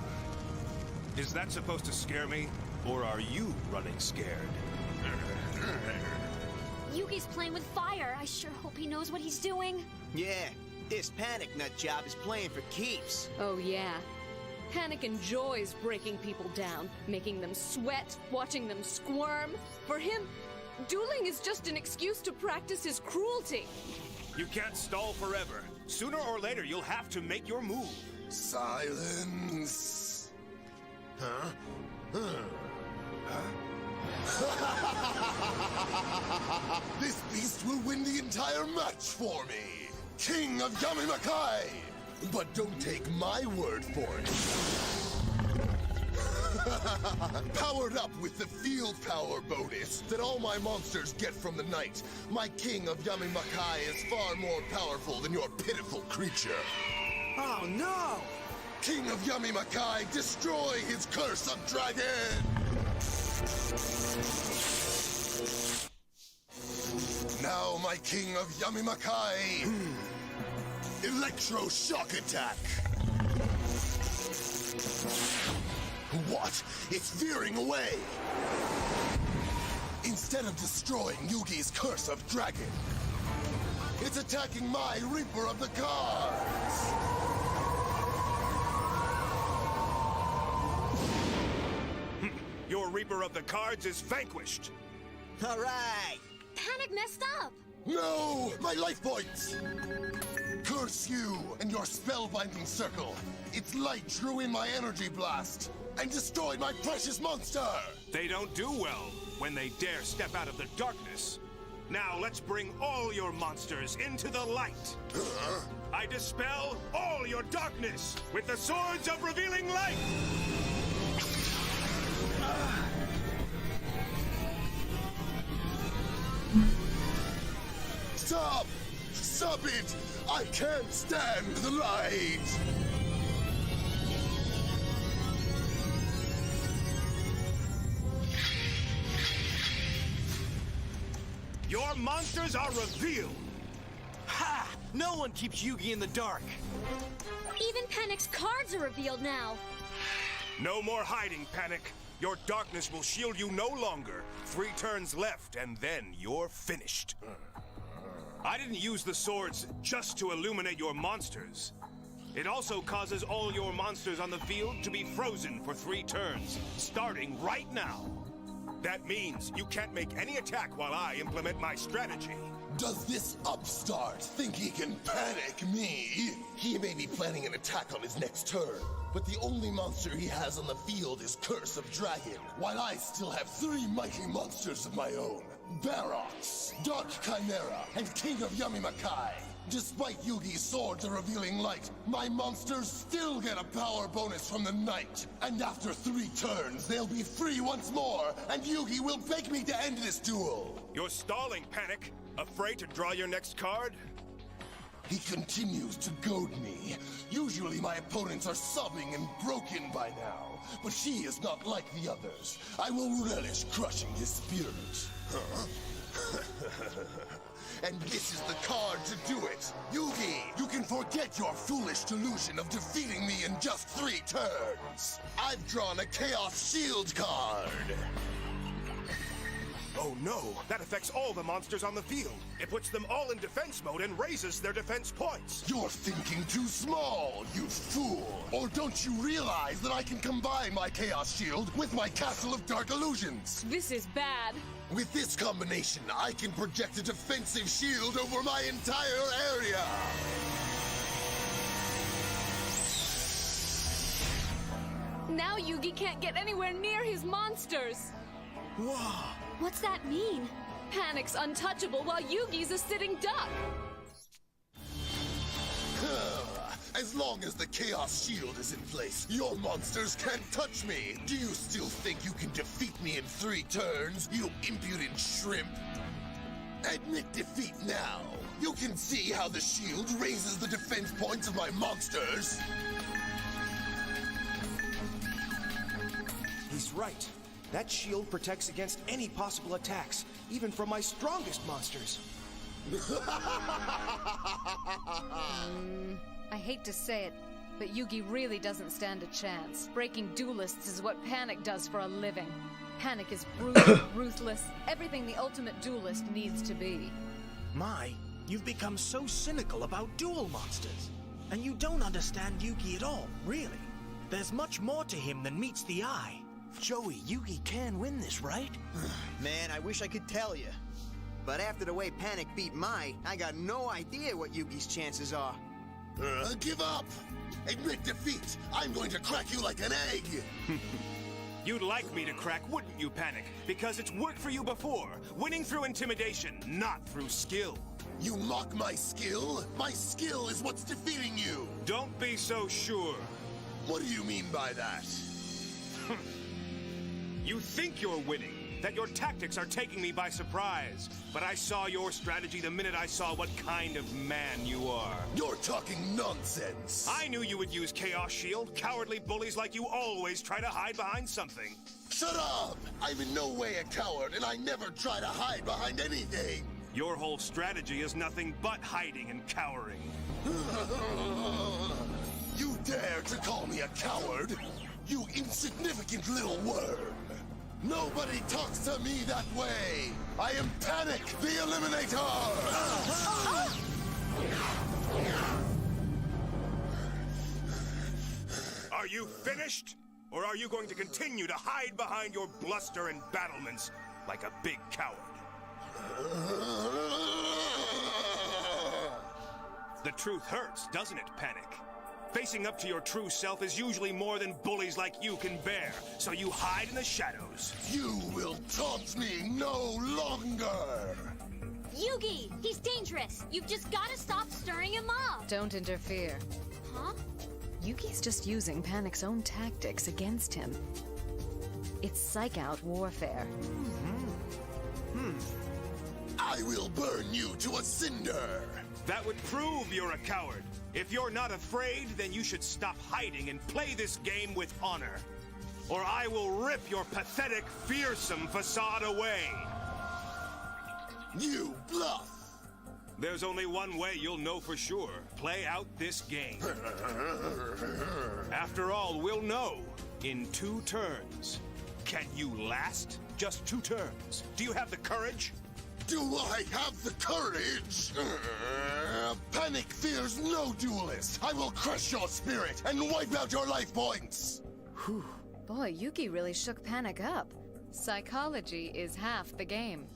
Is that supposed to scare me? Or are you running scared? Yugi's playing with fire. I sure hope he knows what he's doing. Yeah, this Panic nut job is playing for keeps. Oh, yeah. Panic enjoys breaking people down, making them sweat, watching them squirm. For him, dueling is just an excuse to practice his cruelty. You can't stall forever. Sooner or later, you'll have to make your move. Silence. Huh? This beast will win the entire match for me. King of Yamimakai! But don't take my word for it. Powered up with the field power bonus that all my monsters get from the night, my King of Yamimakai is far more powerful than your pitiful creature. Oh no! King of Yamimakai, destroy his curse of dragon! Now, my King of Yamimakai, Electro Shock Attack! What? It's veering away! Instead of destroying Yugi's curse of dragon, it's attacking my Reaper of the Cards! Your Reaper of the Cards is vanquished! All right! Panic messed up! No! My life points! Curse you and your spellbinding circle! Its light drew in my energy blast and destroyed my precious monster! They don't do well when they dare step out of the darkness. Now let's bring all your monsters into the light! I dispel all your darkness with the Swords of Revealing Light! Stop! Stop it! I can't stand the light! Your monsters are revealed! Ha! No one keeps Yugi in the dark! Even Panic's cards are revealed now. No more hiding, Panic. Your darkness will shield you no longer. 3 turns left, and then you're finished. I didn't use the swords just to illuminate your monsters. It also causes all your monsters on the field to be frozen for 3 turns, starting right now. That means you can't make any attack while I implement my strategy. Does this upstart think he can panic me? He may be planning an attack on his next turn, but the only monster he has on the field is Curse of Dragon, while I still have 3 mighty monsters of my own. Barox, Dark Chimera, and King of Yamimakai. Despite Yugi's Sword the Revealing Light, my monsters still get a power bonus from the Knight. And after 3 turns, they'll be free once more, and Yugi will beg me to end this duel. You're stalling, Panic. Afraid to draw your next card? He continues to goad me. Usually my opponents are sobbing and broken by now, but he is not like the others. I will relish crushing his spirit. Huh? And this is the card to do it. Yugi, you can forget your foolish delusion of defeating me in just 3 turns. I've drawn a Chaos Shield card. Oh no, that affects all the monsters on the field. It puts them all in defense mode and raises their defense points. You're thinking too small, you fool. Or don't you realize that I can combine my Chaos Shield with my Castle of Dark Illusions? This is bad. With this combination, I can project a defensive shield over my entire area. Now Yugi can't get anywhere near his monsters. Whoa. What's that mean? Panic's untouchable while Yugi's a sitting duck. As long as the Chaos Shield is in place, your monsters can't touch me. Do you still think you can defeat me in 3 turns, you impudent shrimp? Admit defeat now. You can see how the shield raises the defense points of my monsters. He's right. That shield protects against any possible attacks, even from my strongest monsters. I hate to say it, but Yugi really doesn't stand a chance. Breaking duelists is what Panic does for a living. Panic is brutal, ruthless, everything the ultimate duelist needs to be. My, you've become so cynical about duel monsters. And you don't understand Yugi at all, really. There's much more to him than meets the eye. Joey, Yugi can win this, right? Man, I wish I could tell you. But after the way Panic beat Mai, I got no idea what Yugi's chances are. Give up! Admit defeat! I'm going to crack you like an egg! You'd like me to crack, wouldn't you, Panic? Because it's worked for you before. Winning through intimidation, not through skill. You mock my skill? My skill is what's defeating you! Don't be so sure. What do you mean by that? You think you're winning, that your tactics are taking me by surprise. But I saw your strategy the minute I saw what kind of man you are. You're talking nonsense. I knew you would use Chaos Shield. Cowardly bullies like you always try to hide behind something. Shut up! I'm in no way a coward, and I never try to hide behind anything. Your whole strategy is nothing but hiding and cowering. You dare to call me a coward? You insignificant little worm! Nobody talks to me that way! I am Panic, the Eliminator! Are you finished? Or are you going to continue to hide behind your bluster and battlements like a big coward? The truth hurts, doesn't it, Panic? Facing up to your true self is usually more than bullies like you can bear, so you hide in the shadows. You will taunt me no longer! Yugi! He's dangerous! You've just gotta stop stirring him up! Don't interfere. Huh? Yugi's just using Panic's own tactics against him. It's psych-out warfare. I will burn you to a cinder! That would prove you're a coward. If you're not afraid, then you should stop hiding and play this game with honor. Or I will rip your pathetic, fearsome facade away. You bluff! There's only one way you'll know for sure. Play out this game. After all, we'll know in 2 turns. Can you last just 2 turns? Do you have the courage? Do I have the courage? Panic fears no duelist. I will crush your spirit and wipe out your life points. Whew. Boy, Yugi really shook Panic up. Psychology is half the game.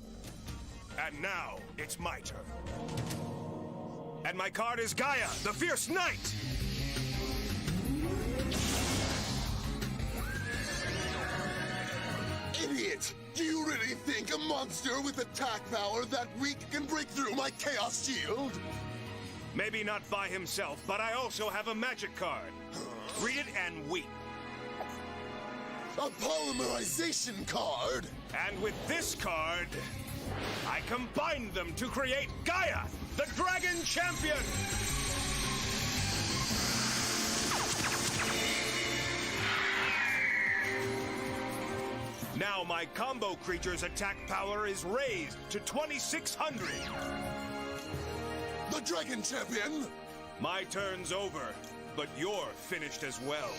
And now, it's my turn. And my card is Gaia, the Fierce Knight! Idiot! Do you really think a monster with attack power that weak can break through my Chaos Shield? Maybe not by himself, but I also have a magic card. Read it and weep. A polymerization card? And with this card, I combined them to create Gaia, the Dragon Champion! Now my combo creature's attack power is raised to 2600. The Dragon Champion! My turn's over, but you're finished as well.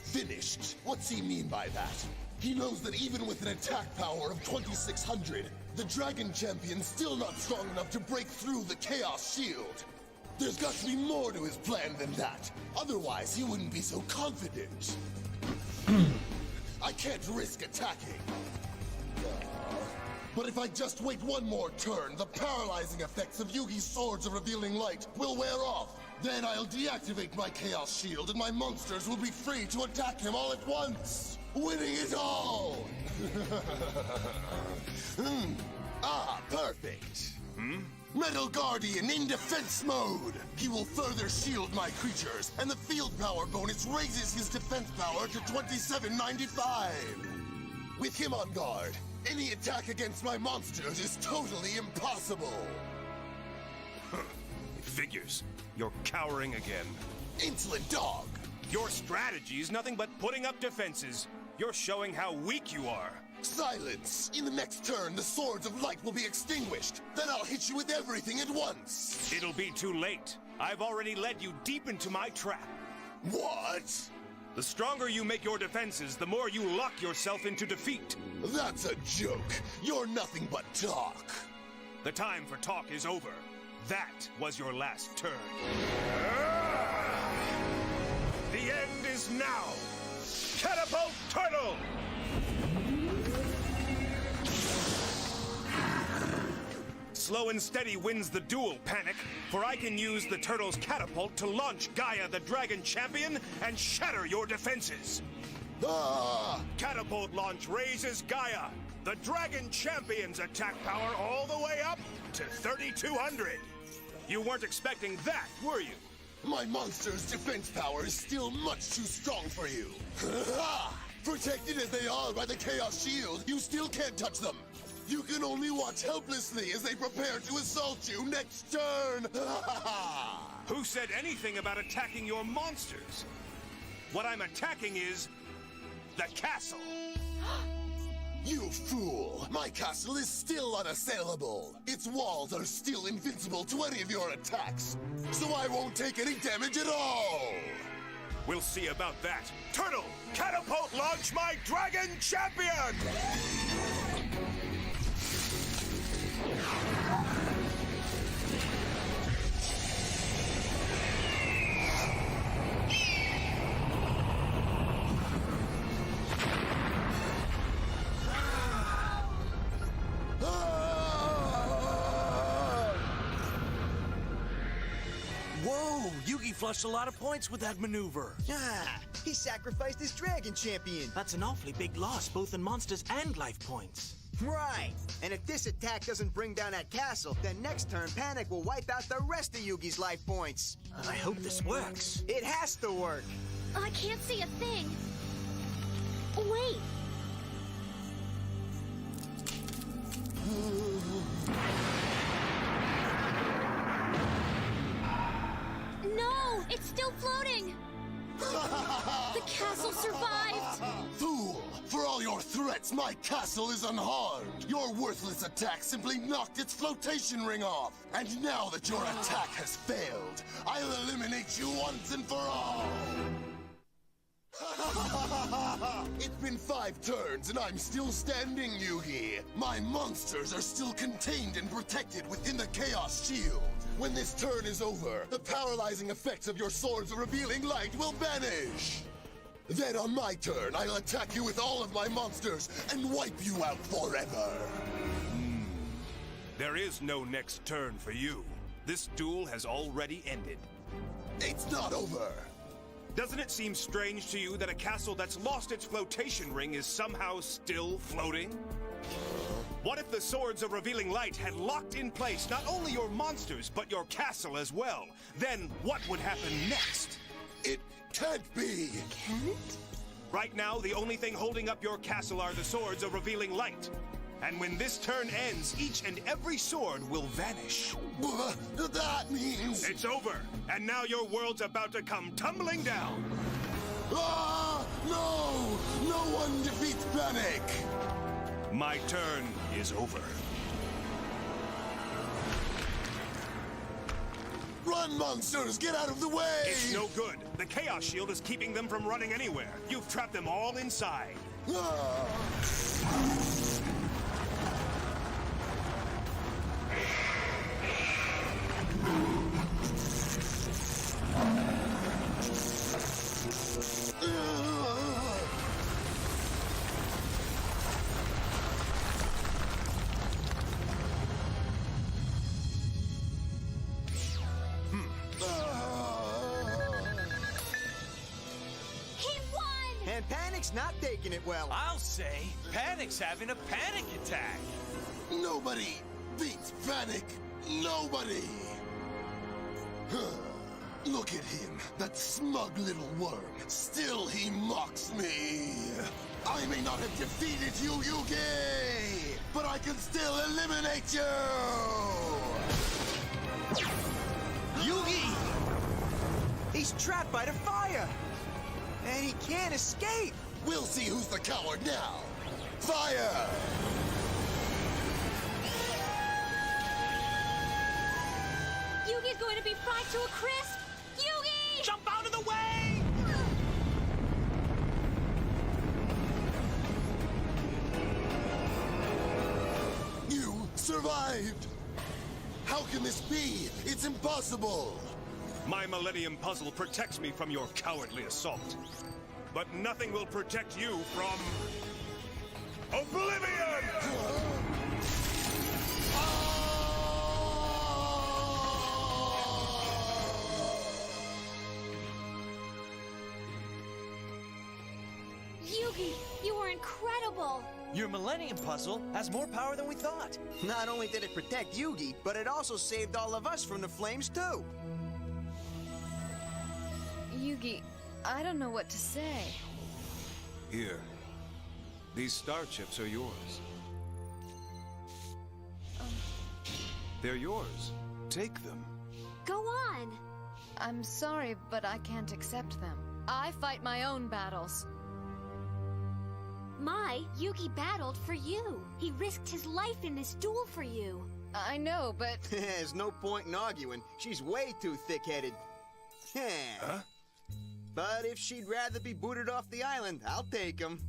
Finished? What's he mean by that? He knows that even with an attack power of 2600, the Dragon Champion's still not strong enough to break through the Chaos Shield. There's got to be more to his plan than that. Otherwise, he wouldn't be so confident. I can't risk attacking. But if I just wait one more turn, the paralyzing effects of Yugi's Swords of Revealing Light will wear off. Then I'll deactivate my Chaos Shield and my monsters will be free to attack him all at once, winning it all! Ah, perfect. Metal Guardian in defense mode! He will further shield my creatures, and the field power bonus raises his defense power to 2795! With him on guard, any attack against my monsters is totally impossible! Figures. You're cowering again. Insolent dog! Your strategy's nothing but putting up defenses. You're showing how weak you are. Silence! In the next turn, the Swords of Light will be extinguished. Then I'll hit you with everything at once. It'll be too late. I've already led you deep into my trap. What? The stronger you make your defenses, the more you lock yourself into defeat. That's a joke. You're nothing but talk. The time for talk is over. That was your last turn. The end is now. Catapult Turtle! Slow and steady wins the duel, Panic, for I can use the turtle's catapult to launch Gaia the Dragon Champion and shatter your defenses. Ah! Catapult launch raises Gaia, the Dragon Champion's attack power all the way up to 3200. You weren't expecting that, were you? My monster's defense power is still much too strong for you. Protected as they are by the Chaos Shield, you still can't touch them. You can only watch helplessly as they prepare to assault you next turn. Who said anything about attacking your monsters? What I'm attacking is the castle. You fool! My castle is still unassailable. Its walls are still invincible to any of your attacks, so I won't take any damage at all! We'll see about that. Turtle, catapult launch my Dragon Champion! Whoa! Yugi flushed a lot of points with that maneuver. Ah, he sacrificed his Dragon Champion. That's an awfully big loss, both in monsters and life points. Right. And if this attack doesn't bring down that castle, then next turn Panic will wipe out the rest of Yugi's life points. I hope this works. It has to work. I can't see a thing. Wait. No! It's still floating! The castle survived! Fool! For all your threats, my castle is unharmed! Your worthless attack simply knocked its flotation ring off! And now that your attack has failed, I'll eliminate you once and for all! It's been 5 turns and I'm still standing, Yugi. My monsters are still contained and protected within the Chaos Shield. When this turn is over, the paralyzing effects of your Swords of Revealing Light will vanish. Then on my turn, I'll attack you with all of my monsters and wipe you out forever. There is no next turn for you. This duel has already ended. It's not over. Doesn't it seem strange to you that a castle that's lost its flotation ring is somehow still floating? What if the Swords of Revealing Light had locked in place not only your monsters, but your castle as well? Then what would happen next? It can't be. Can't? Right now, the only thing holding up your castle are the Swords of Revealing Light. And when this turn ends, each and every sword will vanish. That means... It's over, and now your world's about to come tumbling down. Ah! No! No one defeats Panic! My turn is over. Run, monsters! Get out of the way! It's no good. The Chaos Shield is keeping them from running anywhere. You've trapped them all inside. And Panic's not taking it well. I'll say, Panic's having a panic attack. Nobody beats Panic. Nobody. Look at him, that smug little worm. Still he mocks me. I may not have defeated you, Yugi, but I can still eliminate you. Yugi! He's trapped by the fire! And he can't escape! We'll see who's the coward now. Fire! Yugi's going to be fried to a crisp! Yugi! Jump out of the way! You survived! How can this be? It's impossible! My Millennium Puzzle protects me from your cowardly assault. But nothing will protect you from... Oblivion! Yugi, you were incredible! Your Millennium Puzzle has more power than we thought. Not only did it protect Yugi, but it also saved all of us from the flames, too. Yugi, I don't know what to say. Here. These star chips are yours. They're yours. Take them. Go on! I'm sorry, but I can't accept them. I fight my own battles. Yugi battled for you. He risked his life in this duel for you. I know, but... There's no point in arguing. She's way too thick-headed. Huh? But if she'd rather be booted off the island, I'll take him.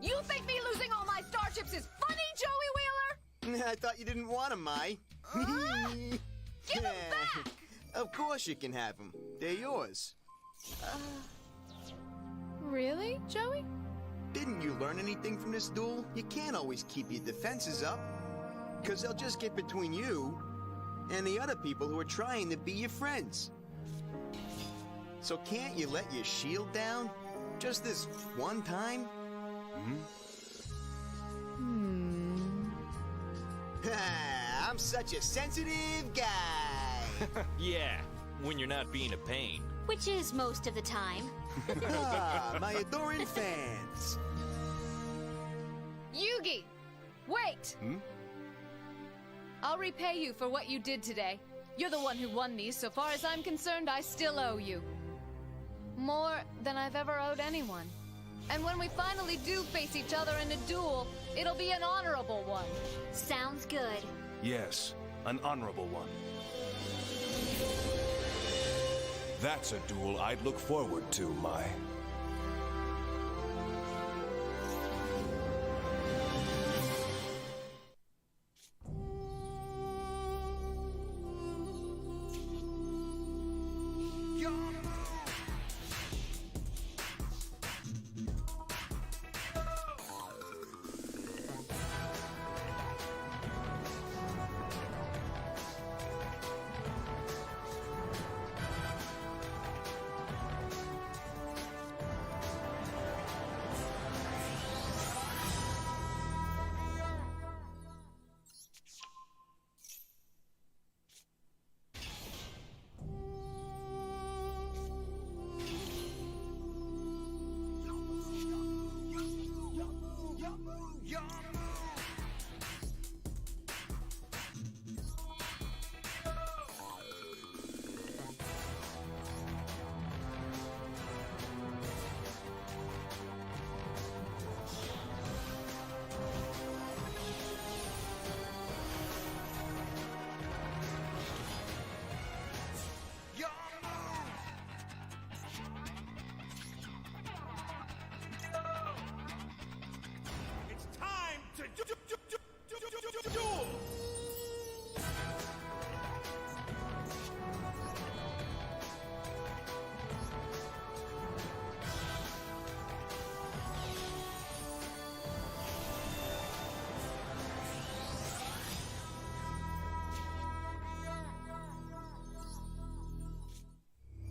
You think me losing all my starships is funny, Joey Wheeler? I thought you didn't want them, Mai. Give them back! Of course you can have them. They're yours. Really, Joey? Didn't you learn anything from this duel? You can't always keep your defenses up. Because they'll just get between you and the other people who are trying to be your friends. So can't you let your shield down? Just this one time? I'm such a sensitive guy. Yeah, when you're not being a pain. Which is most of the time. My adoring fans. Yugi! Wait! I'll repay you for what you did today. You're the one who won these. So far as I'm concerned, I still owe you. More than I've ever owed anyone. And when we finally do face each other in a duel, it'll be an honorable one. Sounds good. Yes, an honorable one. That's a duel I'd look forward to, Mai.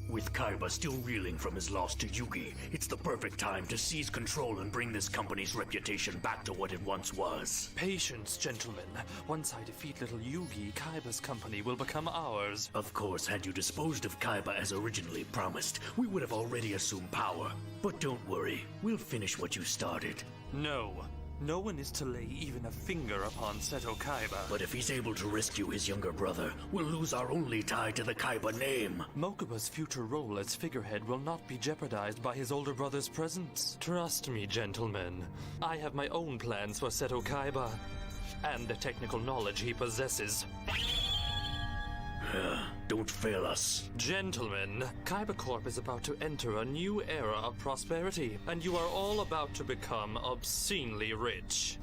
With Kaiba still reeling from his loss to Yugi, it's the perfect time to seize control and bring this company's reputation back to what it once was. Patience, gentlemen. Once I defeat little Yugi, Kaiba's company will become ours. Of course, had you disposed of Kaiba as originally promised, we would have already assumed power. But don't worry, we'll finish what you started. No. No one is to lay even a finger upon Seto Kaiba. But if he's able to rescue his younger brother, we'll lose our only tie to the Kaiba name. Mokuba's future role as figurehead will not be jeopardized by his older brother's presence. Trust me, gentlemen. I have my own plans for Seto Kaiba, and the technical knowledge he possesses. Don't fail us. Gentlemen, Kaiba Corp is about to enter a new era of prosperity, and you are all about to become obscenely rich.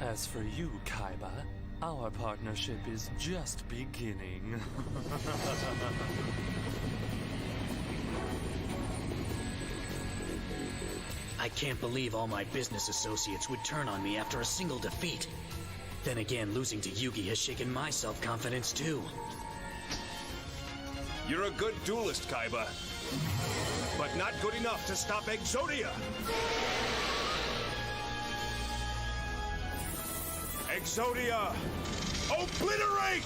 As for you, Kaiba, our partnership is just beginning. I can't believe all my business associates would turn on me after a single defeat. Then again, losing to Yugi has shaken my self-confidence too. You're a good duelist, Kaiba. But not good enough to stop Exodia! Exodia! Obliterate!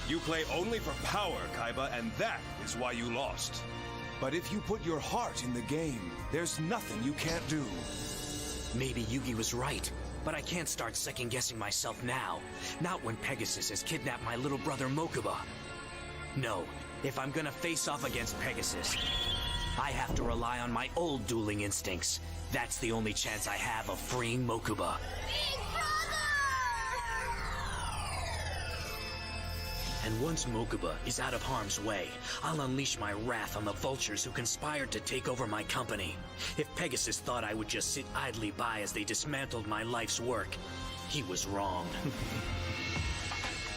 You play only for power, Kaiba, and that is why you lost. But if you put your heart in the game, there's nothing you can't do. Maybe Yugi was right, but I can't start second-guessing myself now. Not when Pegasus has kidnapped my little brother Mokuba. No, if I'm gonna face off against Pegasus, I have to rely on my old dueling instincts. That's the only chance I have of freeing Mokuba. And once Mokuba is out of harm's way, I'll unleash my wrath on the vultures who conspired to take over my company. If Pegasus thought I would just sit idly by as they dismantled my life's work, he was wrong.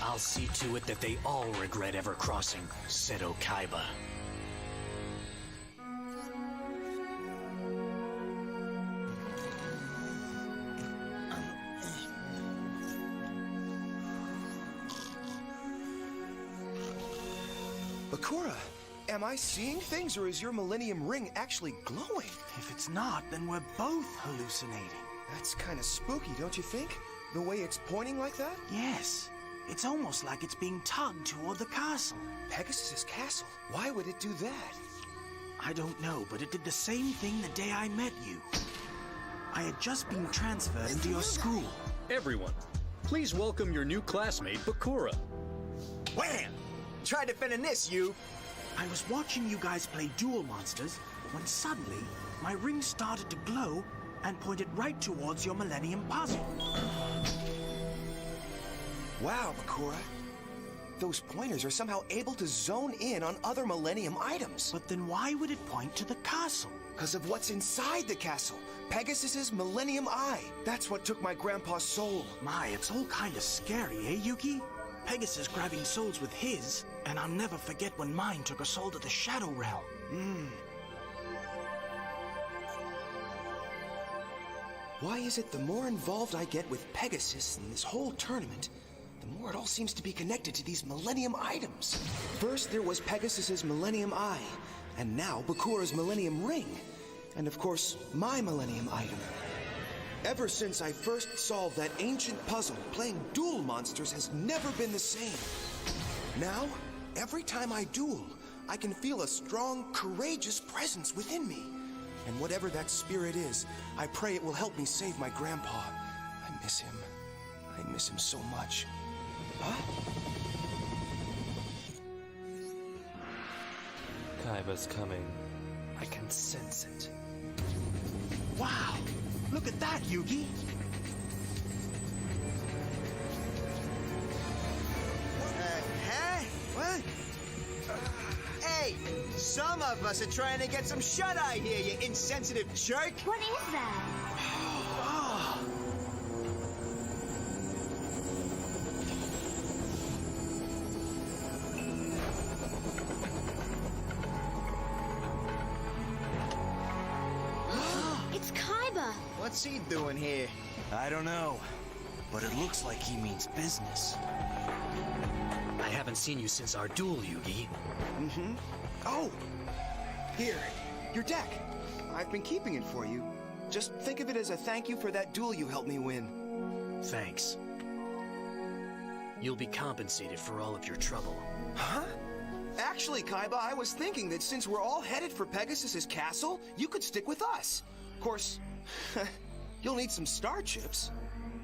I'll see to it that they all regret ever crossing Seto Kaiba. Bakura, am I seeing things, or is your Millennium Ring actually glowing? If it's not, then we're both hallucinating. That's kind of spooky, don't you think? The way it's pointing like that? Yes. It's almost like it's being tugged toward the castle. Pegasus's castle? Why would it do that? I don't know, but it did the same thing the day I met you. I had just been transferred into your school. Everyone, please welcome your new classmate, Bakura. Wham! Try defending this, you! I was watching you guys play Duel Monsters when suddenly my ring started to glow and pointed right towards your Millennium Puzzle. Wow, Bakura. Those pointers are somehow able to zone in on other Millennium items. But then why would it point to the castle? Because of what's inside the castle. Pegasus's Millennium Eye. That's what took my grandpa's soul. My, it's all kind of scary, eh, Yugi? Pegasus grabbing souls with his, and I'll never forget when mine took a soul to the Shadow Realm. Why is it the more involved I get with Pegasus in this whole tournament, the more it all seems to be connected to these Millennium items? First there was Pegasus's Millennium Eye, and now Bakura's Millennium Ring, and of course, my Millennium item. Ever since I first solved that ancient puzzle, playing Duel Monsters has never been the same. Now, every time I duel, I can feel a strong, courageous presence within me. And whatever that spirit is, I pray it will help me save my grandpa. I miss him. I miss him so much. Huh? Kaiba's coming. I can sense it. Wow! Look at that, Yugi! Huh? What? Hey! Some of us are trying to get some shut-eye here, you insensitive jerk! What is that? It's Kaiba! What's he doing here? I don't know, but it looks like he means business. I haven't seen you since our duel, Yugi. Mm-hmm. Oh! Here, your deck. I've been keeping it for you. Just think of it as a thank you for that duel you helped me win. Thanks. You'll be compensated for all of your trouble. Huh? Actually, Kaiba, I was thinking that since we're all headed for Pegasus's castle, you could stick with us. Of course, you'll need some star chips.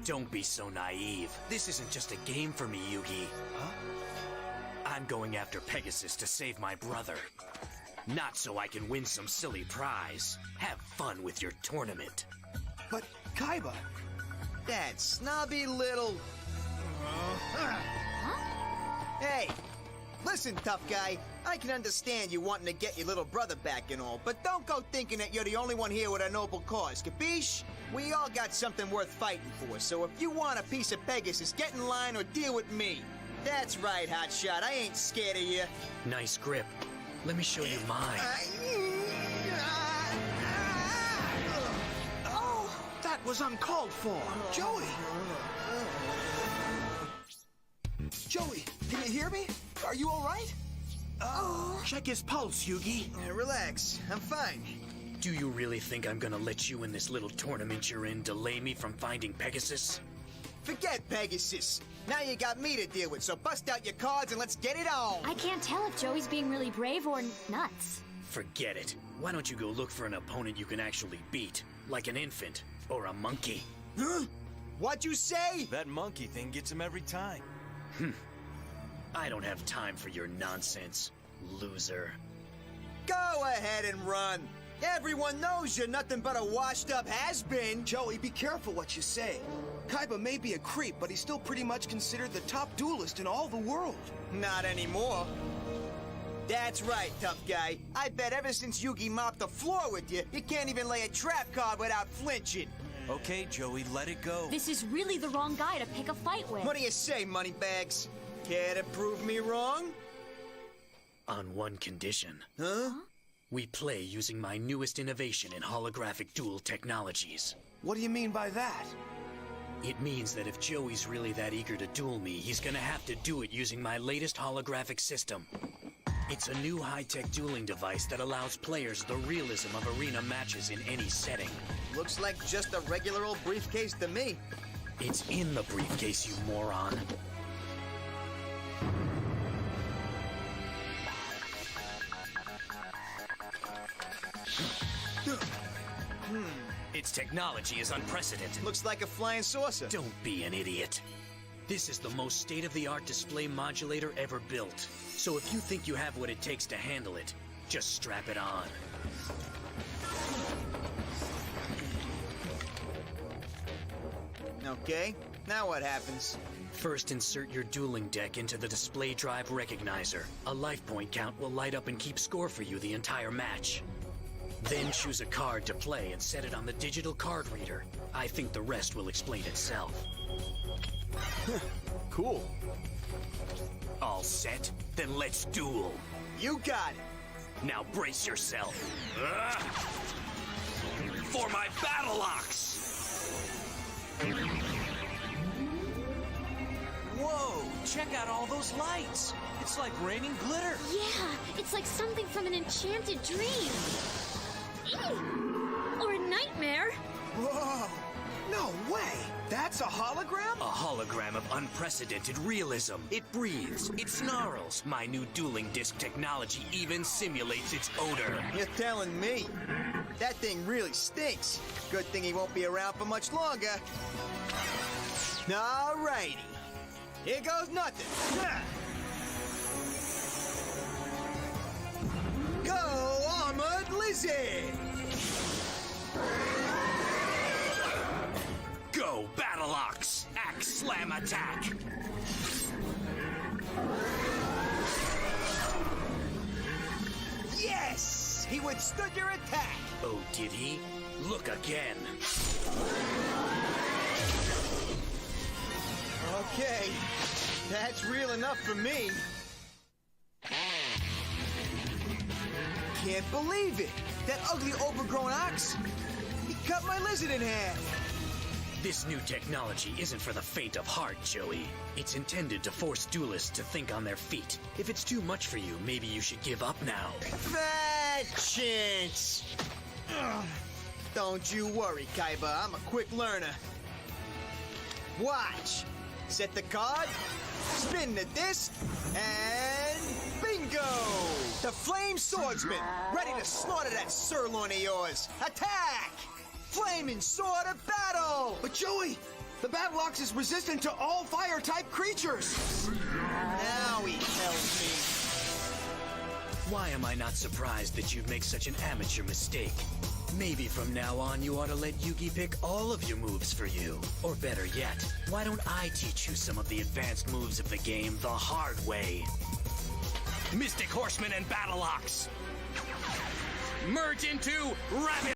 Don't be so naive. This isn't just a game for me, Yugi. Huh? I'm going after Pegasus to save my brother. Not so I can win some silly prize. Have fun with your tournament. But, Kaiba... That snobby little... Hey! Listen, tough guy. I can understand you wanting to get your little brother back and all, but don't go thinking that you're the only one here with a noble cause, capiche? We all got something worth fighting for, so if you want a piece of Pegasus, get in line or deal with me. That's right, Hotshot. I ain't scared of you. Nice grip. Let me show you mine. Oh, that was uncalled for. Joey! Joey, can you hear me? Are you all right? Check his pulse, Yugi. Relax. I'm fine. Do you really think I'm gonna let you in this little tournament you're in delay me from finding Pegasus? Forget Pegasus. Now you got me to deal with, so bust out your cards and let's get it on. I can't tell if Joey's being really brave or nuts. Forget it. Why don't you go look for an opponent you can actually beat? Like an infant or a monkey. Huh? What'd you say? That monkey thing gets him every time. I don't have time for your nonsense, loser. Go ahead and run. Everyone knows you're nothing but a washed-up has-been. Joey, be careful what you say. Kaiba may be a creep, but he's still pretty much considered the top duelist in all the world. Not anymore. That's right, tough guy. I bet ever since Yugi mopped the floor with you, you can't even lay a trap card without flinching. Okay, Joey, let it go. This is really the wrong guy to pick a fight with. What do you say, moneybags? Care to prove me wrong? On one condition. Huh? We play using my newest innovation in holographic duel technologies. What do you mean by that? It means that if Joey's really that eager to duel me, he's gonna have to do it using my latest holographic system. It's a new high-tech dueling device that allows players the realism of arena matches in any setting. Looks like just a regular old briefcase to me. It's in the briefcase, you moron. Its technology is unprecedented. Looks like a flying saucer. Don't be an idiot. This is the most state-of-the-art display modulator ever built. So if you think you have what it takes to handle it, just strap it on. Okay, now what happens? First, insert your dueling deck into the display drive recognizer. A life point count will light up and keep score for you the entire match. Then choose a card to play and set it on the digital card reader. I think the rest will explain itself. Cool. All set? Then let's duel. You got it. Now brace yourself. For my battle ox! Whoa, check out all those lights. It's like raining glitter. Yeah, it's like something from an enchanted dream. Ew. Or a nightmare. Whoa! No way! That's a hologram? A hologram of unprecedented realism. It breathes, it snarls. My new dueling disc technology even simulates its odor. You're telling me? That thing really stinks. Good thing he won't be around for much longer. Alrighty. Here goes nothing. Go, Armored Lizard! Go, Battle Ox! Axe Slam Attack! Yes! He withstood your attack! Oh, did he? Look again. Okay, that's real enough for me. Can't believe it! That ugly overgrown ox! He cut my lizard in half! This new technology isn't for the faint of heart, Joey. It's intended to force duelists to think on their feet. If it's too much for you, maybe you should give up now. Bad chance! Ugh. Don't you worry, Kaiba. I'm a quick learner. Watch! Set the card, spin the disc, and bingo! The Flame Swordsman, ready to slaughter that sirloin of yours. Attack! Flaming Sword of Battle! But Joey, the Battle Ox is resistant to all fire-type creatures! Now he tells me. Why am I not surprised that you'd make such an amateur mistake? Maybe from now on you ought to let Yugi pick all of your moves for you. Or better yet, why don't I teach you some of the advanced moves of the game the hard way? Mystic Horseman and Battle Ox! Merge into Rabbit